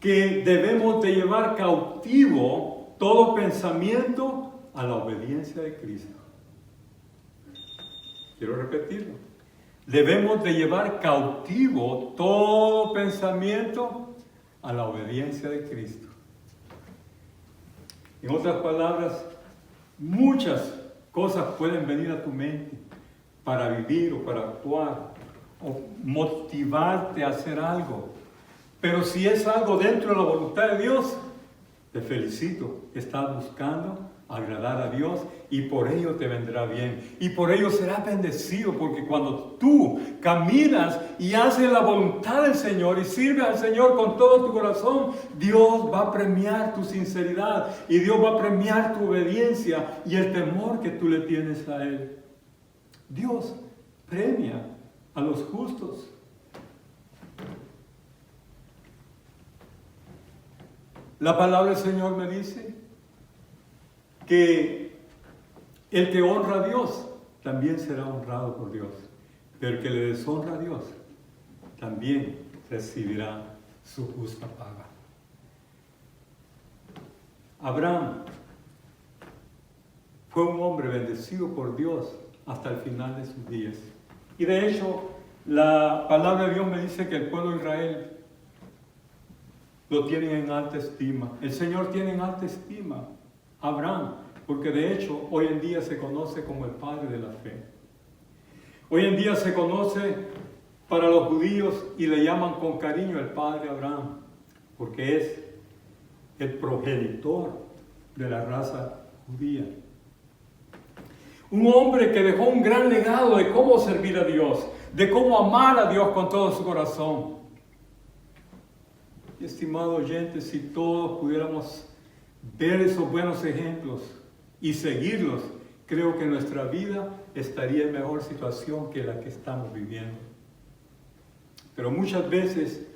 que debemos de llevar cautivo todo pensamiento a la obediencia de Cristo. Quiero repetirlo. Debemos de llevar cautivo todo pensamiento a la obediencia de Cristo. En otras palabras, muchas cosas pueden venir a tu mente para vivir o para actuar o motivarte a hacer algo. Pero si es algo dentro de la voluntad de Dios, te felicito. Estás buscando agradar a Dios y por ello te vendrá bien. Y por ello serás bendecido, porque cuando tú caminas y haces la voluntad del Señor y sirves al Señor con todo tu corazón, Dios va a premiar tu sinceridad y Dios va a premiar tu obediencia y el temor que tú le tienes a Él. Dios premia a los justos. La palabra del Señor me dice que el que honra a Dios también será honrado por Dios, pero el que le deshonra a Dios también recibirá su justa paga. Abraham fue un hombre bendecido por Dios hasta el final de sus días. Y de hecho, la palabra de Dios me dice que el pueblo de Israel lo tienen en alta estima. El Señor tiene en alta estima a Abraham, porque de hecho hoy en día se conoce como el padre de la fe. Hoy en día se conoce para los judíos y le llaman con cariño el padre Abraham, porque es el progenitor de la raza judía. Un hombre que dejó un gran legado de cómo servir a Dios, de cómo amar a Dios con todo su corazón. Y estimado oyente, si todos pudiéramos ver esos buenos ejemplos y seguirlos, creo que nuestra vida estaría en mejor situación que la que estamos viviendo. Pero muchas veces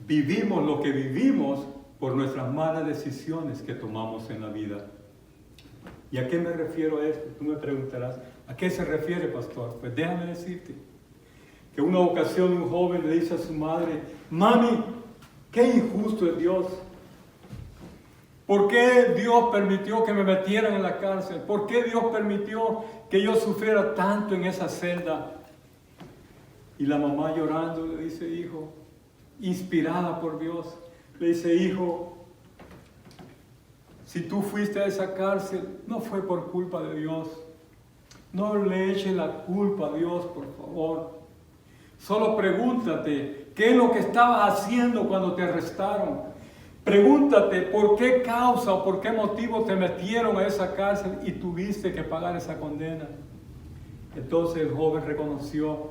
vivimos lo que vivimos por nuestras malas decisiones que tomamos en la vida. ¿Y a qué me refiero a esto? Tú me preguntarás, ¿a qué se refiere, pastor? Pues déjame decirte que una ocasión un joven le dice a su madre, mami, qué injusto es Dios. ¿Por qué Dios permitió que me metieran en la cárcel? ¿Por qué Dios permitió que yo sufriera tanto en esa celda? Y la mamá llorando le dice, hijo, inspirada por Dios, le dice, hijo, si tú fuiste a esa cárcel, no fue por culpa de Dios. No le eches la culpa a Dios, por favor. Solo pregúntate, ¿qué es lo que estabas haciendo cuando te arrestaron? Pregúntate, ¿por qué causa o por qué motivo te metieron a esa cárcel y tuviste que pagar esa condena? Entonces el joven reconoció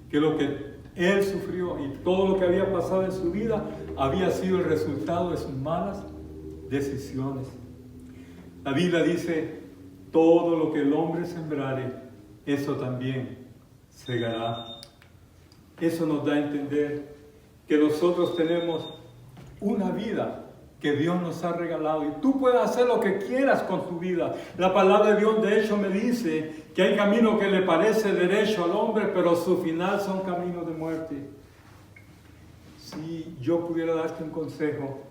que lo que él sufrió y todo lo que había pasado en su vida había sido el resultado de sus malas decisiones. La Biblia dice, todo lo que el hombre sembrare, eso también segará. Eso nos da a entender que nosotros tenemos una vida que Dios nos ha regalado y tú puedes hacer lo que quieras con tu vida. La palabra de Dios de hecho me dice que hay camino que le parece derecho al hombre, pero su final son caminos de muerte. Si yo pudiera darte un consejo,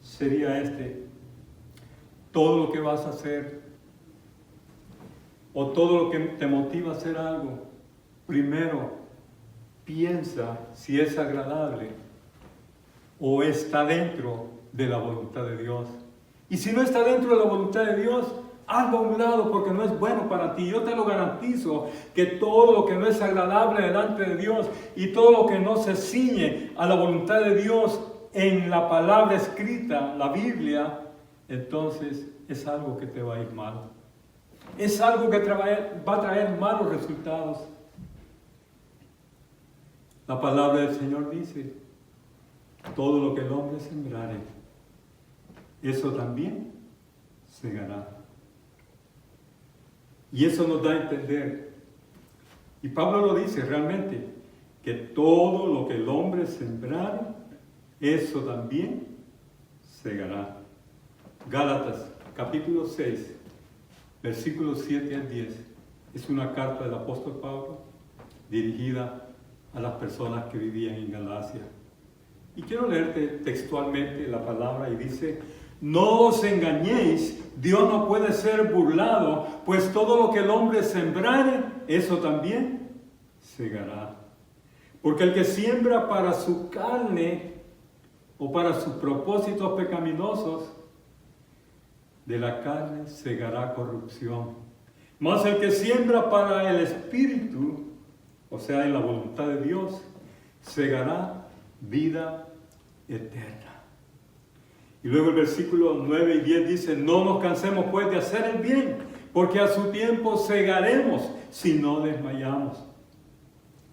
sería este: todo lo que vas a hacer o todo lo que te motiva a hacer algo, primero piensa si es agradable o está dentro de la voluntad de Dios. Y si no está dentro de la voluntad de Dios, hazlo a un lado porque no es bueno para ti. Yo te lo garantizo que todo lo que no es agradable delante de Dios y todo lo que no se ciñe a la voluntad de Dios en la palabra escrita, la Biblia, entonces es algo que te va a ir mal. Es algo que va a traer malos resultados. La palabra del Señor dice, todo lo que el hombre sembrare, eso también segará. Y eso nos da a entender, y Pablo lo dice realmente, que todo lo que el hombre sembrare, eso también segará. Gálatas, capítulo 6, versículos 7 al 10, es una carta del apóstol Pablo dirigida a las personas que vivían en Galacia. Y quiero leerte textualmente la palabra y dice, no os engañéis, Dios no puede ser burlado, pues todo lo que el hombre sembrare, eso también segará. Porque el que siembra para su carne o para sus propósitos pecaminosos, de la carne segará corrupción. Mas el que siembra para el Espíritu, o sea, en la voluntad de Dios, segará vida eterna. Y luego el versículo 9 y 10 dice, no nos cansemos pues de hacer el bien, porque a su tiempo segaremos si no desmayamos.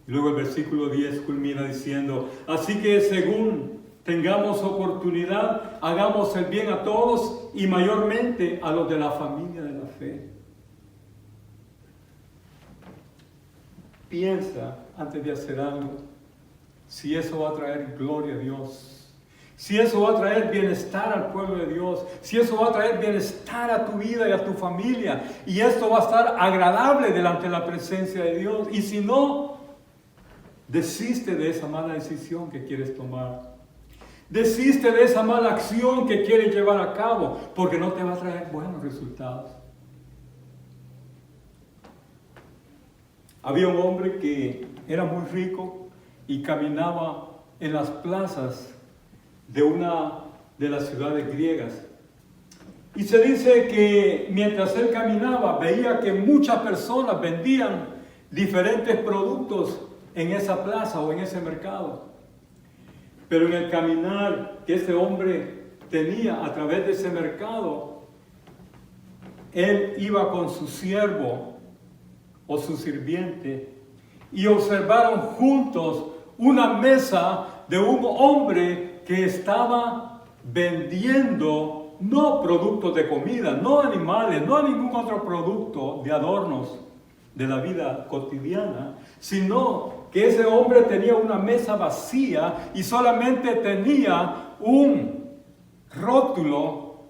Y luego el versículo 10 culmina diciendo, así que según tengamos oportunidad, hagamos el bien a todos y mayormente a los de la familia de la fe. Piensa antes de hacer algo, si eso va a traer gloria a Dios. Si eso va a traer bienestar al pueblo de Dios, si eso va a traer bienestar a tu vida y a tu familia, y esto va a estar agradable delante de la presencia de Dios, y si no, desiste de esa mala decisión que quieres tomar. Desiste de esa mala acción que quieres llevar a cabo, porque no te va a traer buenos resultados. Había un hombre que era muy rico y caminaba en las plazas de una de las ciudades griegas. Y se dice que mientras él caminaba, veía que muchas personas vendían diferentes productos en esa plaza o en ese mercado. Pero en el caminar que ese hombre tenía a través de ese mercado, él iba con su siervo o su sirviente y observaron juntos una mesa de un hombre que estaba vendiendo no productos de comida, no animales, no ningún otro producto de adornos de la vida cotidiana, sino que ese hombre tenía una mesa vacía y solamente tenía un rótulo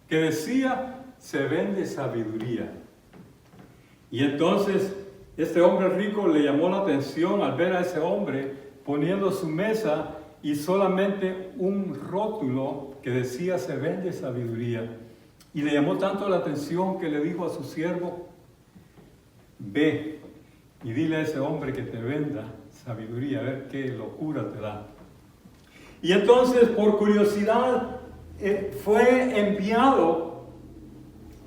que decía, se vende sabiduría. Y entonces este hombre rico le llamó la atención al ver a ese hombre poniendo su mesa y solamente un rótulo que decía se vende sabiduría. Y le llamó tanto la atención que le dijo a su siervo, ve y dile a ese hombre que te venda sabiduría, a ver qué locura te da. Y entonces, por curiosidad, fue enviado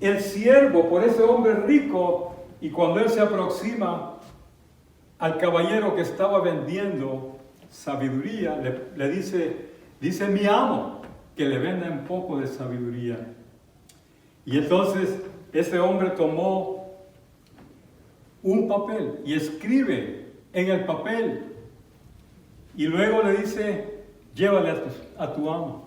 el siervo por ese hombre rico, y cuando él se aproxima al caballero que estaba vendiendo sabiduría, le dice mi amo que le venda un poco de sabiduría. Y entonces ese hombre tomó un papel y escribe en el papel y luego le dice, llévale a tu amo.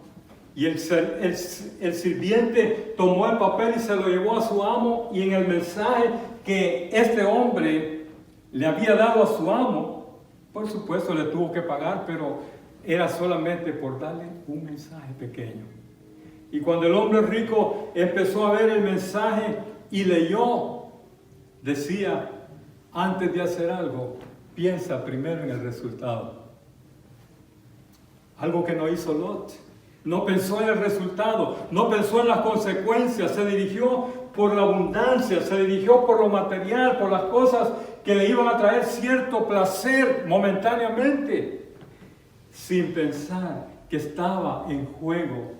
Y el sirviente tomó el papel y se lo llevó a su amo, y en el mensaje que este hombre le había dado a su amo, por supuesto le tuvo que pagar, pero era solamente por darle un mensaje pequeño. Y cuando el hombre rico empezó a ver el mensaje y leyó, decía, antes de hacer algo, piensa primero en el resultado. Algo que no hizo Lot. No pensó en el resultado, no pensó en las consecuencias, se dirigió por la abundancia, se dirigió por lo material, por las cosas que le iban a traer cierto placer momentáneamente, sin pensar que estaba en juego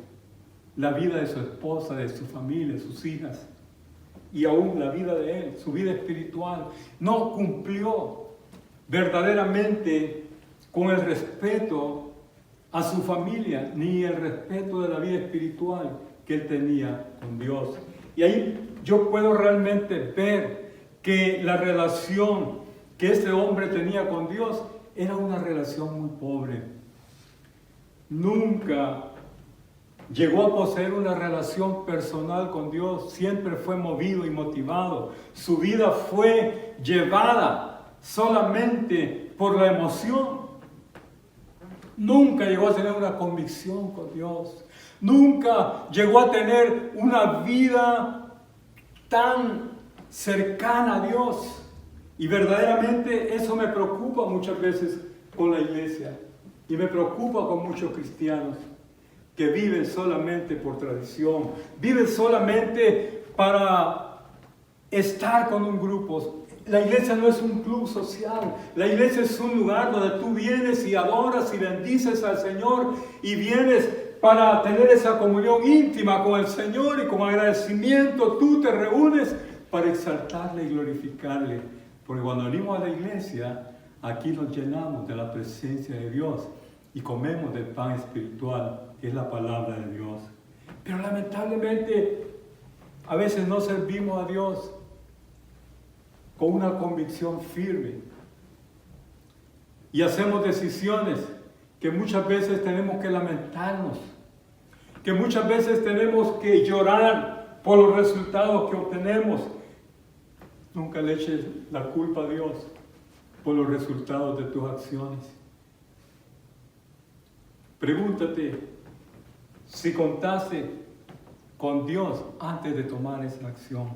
la vida de su esposa, de su familia, de sus hijas, y aún la vida de él, su vida espiritual. No cumplió verdaderamente con el respeto a su familia, ni el respeto de la vida espiritual que él tenía con Dios. Y ahí yo puedo realmente ver que la relación que este hombre tenía con Dios era una relación muy pobre. Nunca llegó a poseer una relación personal con Dios, siempre fue movido y motivado. Su vida fue llevada solamente por la emoción. Nunca llegó a tener una convicción con Dios. Nunca llegó a tener una vida tan cercana a Dios. Y verdaderamente eso me preocupa muchas veces con la iglesia. Y me preocupa con muchos cristianos que viven solamente por tradición, viven solamente para estar con un grupo. La iglesia no es un club social, la iglesia es un lugar donde tú vienes y adoras y bendices al Señor y vienes para tener esa comunión íntima con el Señor y con agradecimiento tú te reúnes para exaltarle y glorificarle. Porque cuando venimos a la iglesia, aquí nos llenamos de la presencia de Dios y comemos del pan espiritual, que es la palabra de Dios. Pero lamentablemente, a veces no servimos a Dios con una convicción firme. Y hacemos decisiones que muchas veces tenemos que lamentarnos, que muchas veces tenemos que llorar por los resultados que obtenemos. Nunca le eches la culpa a Dios por los resultados de tus acciones. Pregúntate si contaste con Dios antes de tomar esa acción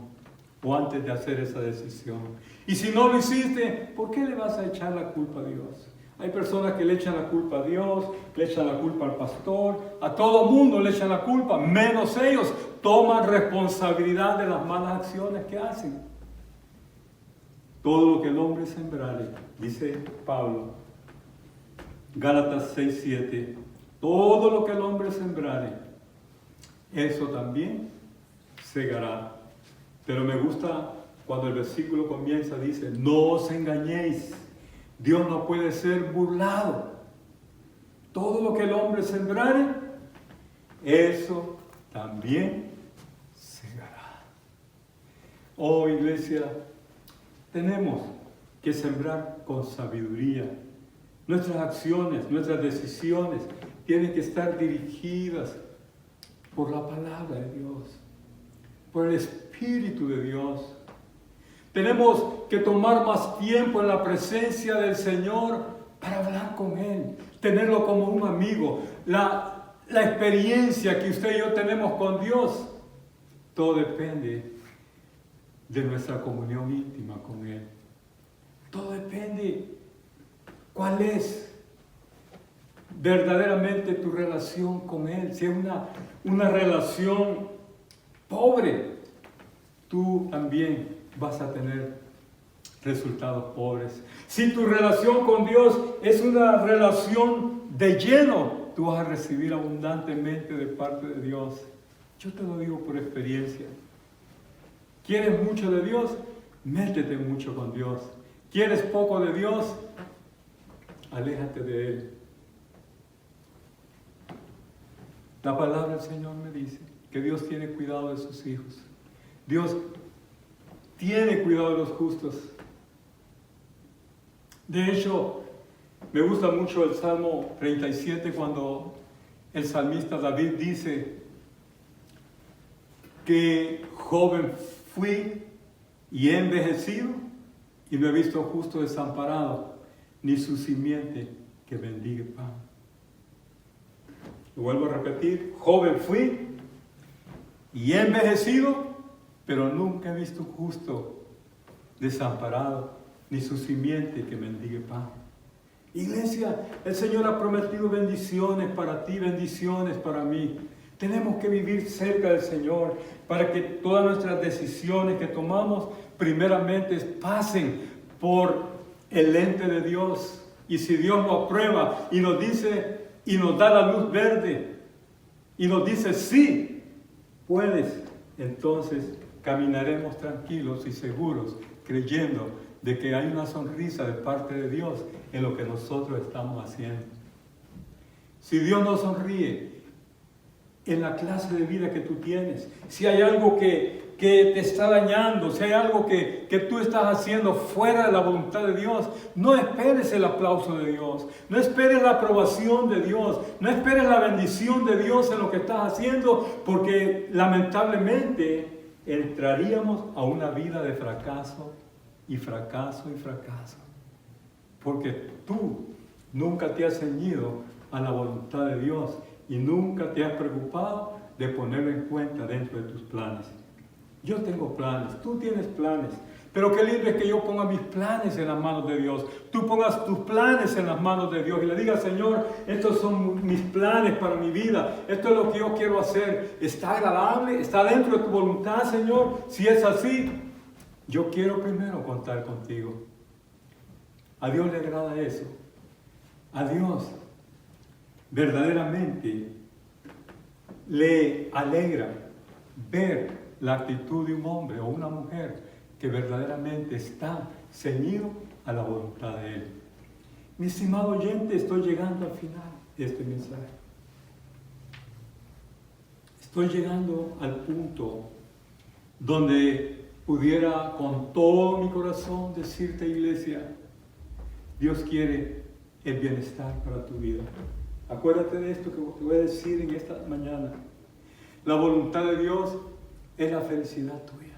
o antes de hacer esa decisión. Y si no lo hiciste, ¿por qué le vas a echar la culpa a Dios? Hay personas que le echan la culpa a Dios, le echan la culpa al pastor, a todo mundo le echan la culpa, menos ellos toman responsabilidad de las malas acciones que hacen. Todo lo que el hombre sembrare, dice Pablo, Gálatas 6:7, todo lo que el hombre sembrare, eso también segará. Pero me gusta cuando el versículo comienza, dice, no os engañéis, Dios no puede ser burlado. Todo lo que el hombre sembrare, eso también segará. Oh, iglesia, tenemos que sembrar con sabiduría. Nuestras acciones, nuestras decisiones tienen que estar dirigidas por la palabra de Dios, por el Espíritu de Dios. Tenemos que tomar más tiempo en la presencia del Señor para hablar con Él, tenerlo como un amigo. La experiencia que usted y yo tenemos con Dios, todo depende de nuestra comunión íntima con Él. Todo depende cuál es verdaderamente tu relación con Él. Si es una relación pobre, tú también vas a tener resultados pobres. Si tu relación con Dios es una relación de lleno, tú vas a recibir abundantemente de parte de Dios. Yo te lo digo por experiencia. ¿Quieres mucho de Dios? Métete mucho con Dios. ¿Quieres poco de Dios? Aléjate de Él. La palabra del Señor me dice que Dios tiene cuidado de sus hijos. Dios tiene cuidado de los justos. De hecho, me gusta mucho el Salmo 37 cuando el salmista David dice que joven fui y he envejecido y no he visto justo desamparado, ni su simiente que bendiga pan. Lo vuelvo a repetir, joven fui y he envejecido, pero nunca he visto justo desamparado, ni su simiente que mendigue pan. Iglesia, el Señor ha prometido bendiciones para ti, bendiciones para mí. Tenemos que vivir cerca del Señor para que todas nuestras decisiones que tomamos primeramente pasen por el lente de Dios. Y si Dios lo aprueba y nos dice y nos da la luz verde, y nos dice, sí, puedes, entonces caminaremos tranquilos y seguros, creyendo de que hay una sonrisa de parte de Dios en lo que nosotros estamos haciendo. Si Dios nos sonríe en la clase de vida que tú tienes, si hay algo que te está dañando, si hay algo que tú estás haciendo fuera de la voluntad de Dios, no esperes el aplauso de Dios, no esperes la aprobación de Dios, no esperes la bendición de Dios en lo que estás haciendo, porque lamentablemente entraríamos a una vida de fracaso y fracaso y fracaso, porque tú nunca te has ceñido a la voluntad de Dios y nunca te has preocupado de ponerlo en cuenta dentro de tus planes. Yo tengo planes, tú tienes planes, pero qué lindo es que yo ponga mis planes en las manos de Dios. Tú pongas tus planes en las manos de Dios y le digas, Señor, estos son mis planes para mi vida, esto es lo que yo quiero hacer. ¿Está agradable? ¿Está dentro de tu voluntad, Señor? Si es así, yo quiero primero contar contigo. A Dios le agrada eso. A Dios verdaderamente le alegra ver la actitud de un hombre o una mujer que verdaderamente está ceñido a la voluntad de Él. Mi estimado oyente, estoy llegando al final de este mensaje. Estoy llegando al punto donde pudiera con todo mi corazón decirte, iglesia, Dios quiere el bienestar para tu vida. Acuérdate de esto que te voy a decir en esta mañana. La voluntad de Dios es la felicidad tuya.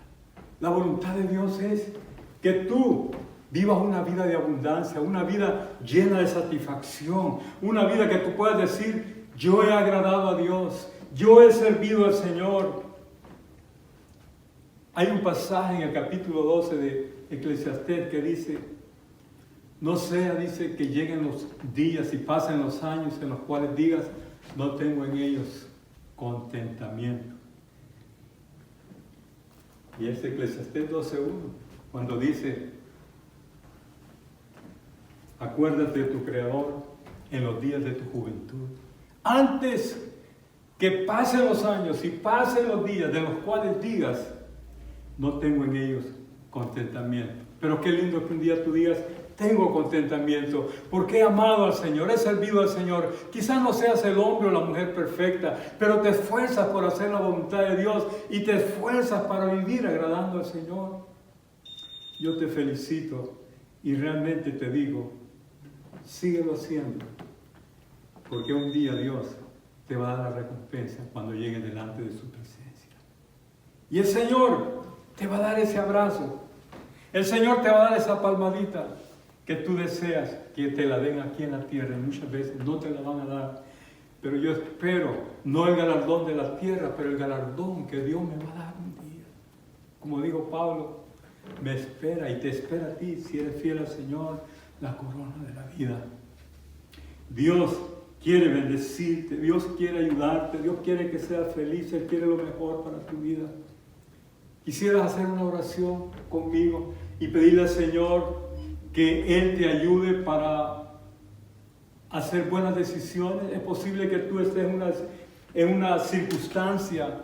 La voluntad de Dios es que tú vivas una vida de abundancia, una vida llena de satisfacción, una vida que tú puedas decir, yo he agradado a Dios, yo he servido al Señor. Hay un pasaje en el capítulo 12 de Eclesiastés que dice, no sea, dice, que lleguen los días y pasen los años en los cuales digas, no tengo en ellos contentamiento. Y es Eclesiastés 12:1, cuando dice, acuérdate de tu Creador en los días de tu juventud. Antes que pasen los años y pasen los días de los cuales digas, no tengo en ellos contentamiento. Pero qué lindo que un día tú digas, tengo contentamiento, porque he amado al Señor, he servido al Señor. Quizás no seas el hombre o la mujer perfecta, pero te esfuerzas por hacer la voluntad de Dios y te esfuerzas para vivir agradando al Señor. Yo te felicito y realmente te digo, síguelo haciendo, porque un día Dios te va a dar la recompensa cuando llegue delante de su presencia. Y el Señor te va a dar ese abrazo, el Señor te va a dar esa palmadita que tú deseas que te la den aquí en la tierra, y muchas veces no te la van a dar, pero yo espero, no el galardón de la tierra, pero el galardón que Dios me va a dar un día. Como dijo Pablo, me espera y te espera a ti, si eres fiel al Señor, la corona de la vida. Dios quiere bendecirte, Dios quiere ayudarte, Dios quiere que seas feliz, Él quiere lo mejor para tu vida. Quisieras hacer una oración conmigo y pedirle al Señor que Él te ayude para hacer buenas decisiones. Es posible que tú estés en una circunstancia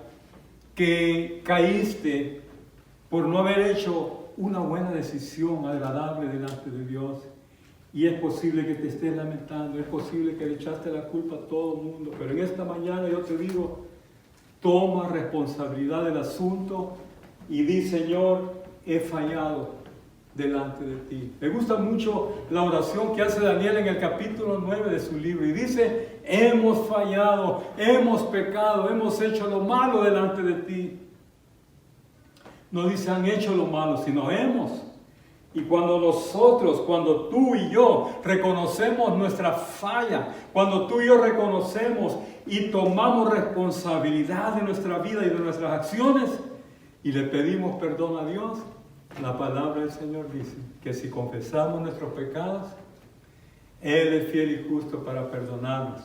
que caíste por no haber hecho una buena decisión agradable delante de Dios. Y es posible que te estés lamentando, es posible que le echaste la culpa a todo el mundo. Pero en esta mañana yo te digo, toma responsabilidad del asunto y di, Señor, he fallado delante de ti. Me gusta mucho la oración que hace Daniel en el capítulo 9 de su libro y dice, hemos fallado, hemos pecado, hemos hecho lo malo delante de ti. No dice han hecho lo malo, sino hemos. Y cuando tú y yo reconocemos nuestra falla, cuando tú y yo reconocemos y tomamos responsabilidad de nuestra vida y de nuestras acciones y le pedimos perdón a Dios, la palabra del Señor dice que si confesamos nuestros pecados, Él es fiel y justo para perdonarnos.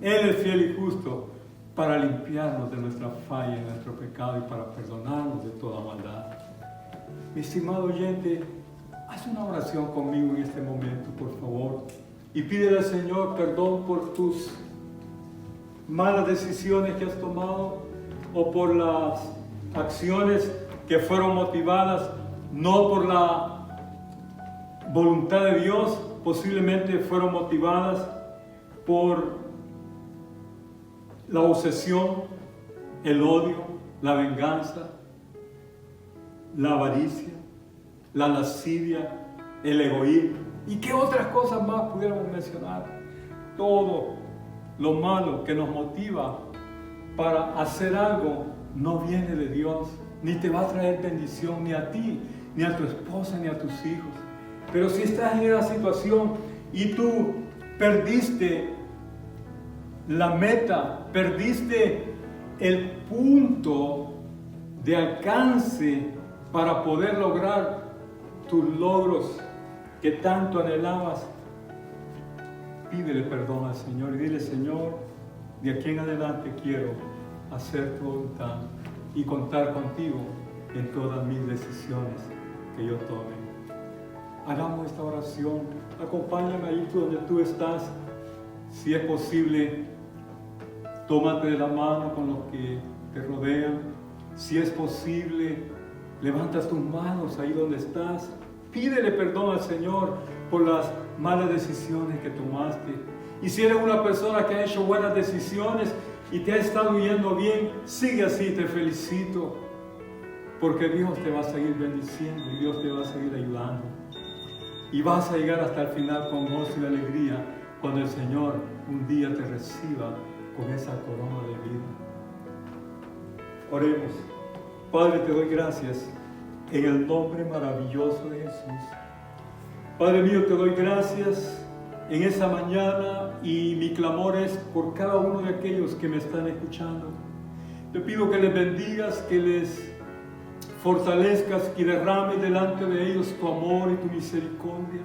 Él es fiel y justo para limpiarnos de nuestra falla y nuestro pecado y para perdonarnos de toda maldad. Mi estimado oyente, haz una oración conmigo en este momento, por favor, y pídele al Señor perdón por tus malas decisiones que has tomado o por las acciones que fueron motivadas no por la voluntad de Dios, posiblemente fueron motivadas por la obsesión, el odio, la venganza, la avaricia, la lascivia, el egoísmo. ¿Y qué otras cosas más pudiéramos mencionar? Todo lo malo que nos motiva para hacer algo no viene de Dios, ni te va a traer bendición ni a ti, ni a tu esposa, ni a tus hijos. Pero si estás en esa situación y tú perdiste la meta, perdiste el punto de alcance para poder lograr tus logros que tanto anhelabas, pídele perdón al Señor y dile: Señor, de aquí en adelante quiero hacer tu voluntad y contar contigo en todas mis decisiones que yo tome. Hagamos esta oración. Acompáñame ahí donde tú estás. Si es posible, tómate de la mano con los que te rodean. Si es posible, levantas tus manos ahí donde estás. Pídele perdón al Señor por las malas decisiones que tomaste. Y si eres una persona que ha hecho buenas decisiones y te ha estado yendo bien, sigue así, te felicito. Porque Dios te va a seguir bendiciendo y Dios te va a seguir ayudando. Y vas a llegar hasta el final con gozo y alegría cuando el Señor un día te reciba con esa corona de vida. Oremos. Padre, te doy gracias en el nombre maravilloso de Jesús. Padre mío, te doy gracias en esa mañana y mi clamor es por cada uno de aquellos que me están escuchando. Te pido que les bendigas, que les fortalezcas y derrames delante de ellos tu amor y tu misericordia.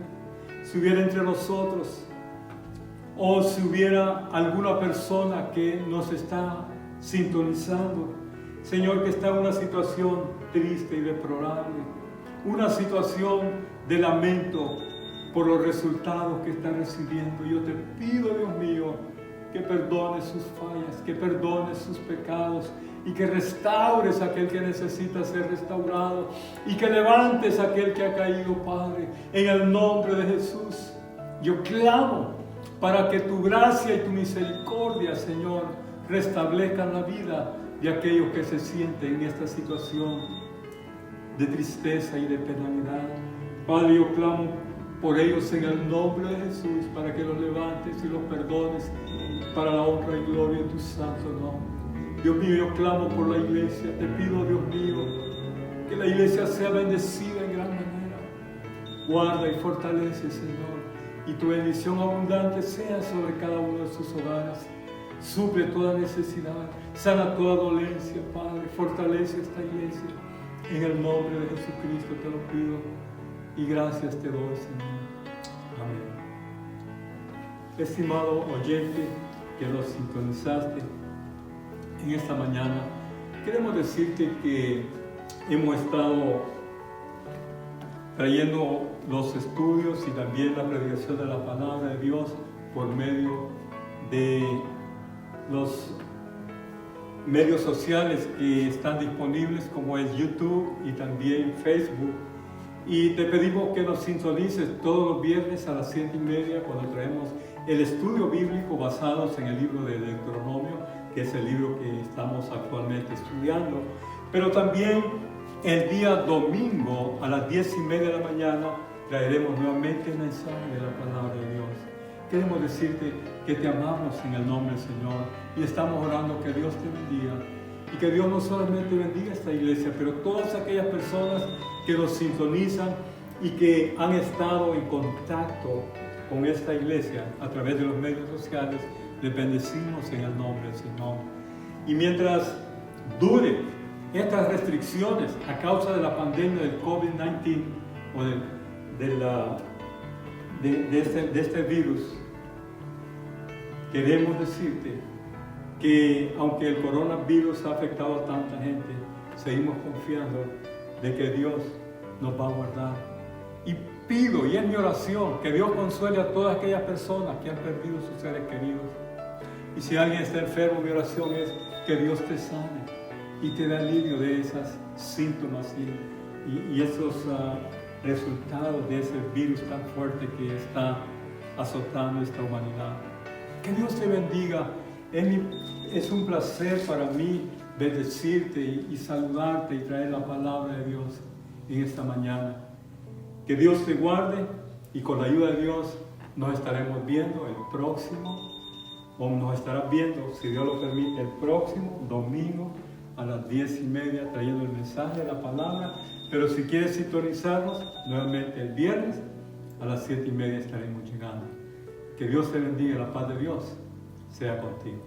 Si hubiera entre nosotros o si hubiera alguna persona que nos está sintonizando, Señor, que está en una situación triste y deplorable, una situación de lamento por los resultados que está recibiendo, yo te pido, Dios mío, que perdones sus fallas, que perdones sus pecados y que restaures a aquel que necesita ser restaurado y que levantes a aquel que ha caído, Padre, en el nombre de Jesús. Yo clamo para que tu gracia y tu misericordia, Señor, restablezcan la vida de aquellos que se sienten en esta situación de tristeza y de penalidad. Padre, yo clamo por ellos en el nombre de Jesús, para que los levantes y los perdones para la honra y gloria de tu santo nombre. Dios mío, yo clamo por la iglesia. Te pido, Dios mío, que la iglesia sea bendecida en gran manera. Guarda y fortalece, Señor, y tu bendición abundante sea sobre cada uno de sus hogares. Suple toda necesidad, sana toda dolencia, Padre. Fortalece esta iglesia. En el nombre de Jesucristo te lo pido y gracias te doy, Señor. Amén. Estimado oyente que nos sintonizaste en esta mañana, queremos decirte que hemos estado trayendo los estudios y también la predicación de la palabra de Dios por medio de los medios sociales que están disponibles, como es YouTube y también Facebook. Y te pedimos que nos sintonices todos los viernes a las 7:30 cuando traemos el estudio bíblico basados en el libro de Deuteronomio, que es el libro que estamos actualmente estudiando. Pero también el día domingo a las 10:30 de la mañana traeremos nuevamente el mensaje de la palabra de Dios. Queremos decirte que te amamos en el nombre del Señor y estamos orando que Dios te bendiga y que Dios no solamente bendiga esta iglesia, pero todas aquellas personas que nos sintonizan y que han estado en contacto con esta iglesia a través de los medios sociales, les bendecimos en el nombre del Señor. Y mientras dure estas restricciones a causa de la pandemia del COVID-19 o de este virus, queremos decirte que aunque el coronavirus ha afectado a tanta gente, seguimos confiando de que Dios nos va a guardar. Y pido, y es mi oración, que Dios consuele a todas aquellas personas que han perdido sus seres queridos. Y si alguien está enfermo, mi oración es que Dios te sane y te dé alivio de esos síntomas y esos resultados de ese virus tan fuerte que está azotando esta humanidad. Que Dios te bendiga. Es un placer para mí bendecirte y saludarte y traer la palabra de Dios en esta mañana. Que Dios te guarde y con la ayuda de Dios nos estaremos viendo el próximo, o nos estarás viendo, si Dios lo permite, el próximo domingo a las 10:30 trayendo el mensaje de la palabra. Pero si quieres sintonizarnos, nuevamente el viernes a las 7:30 estaremos llegando. Que Dios te bendiga, la paz de Dios sea contigo.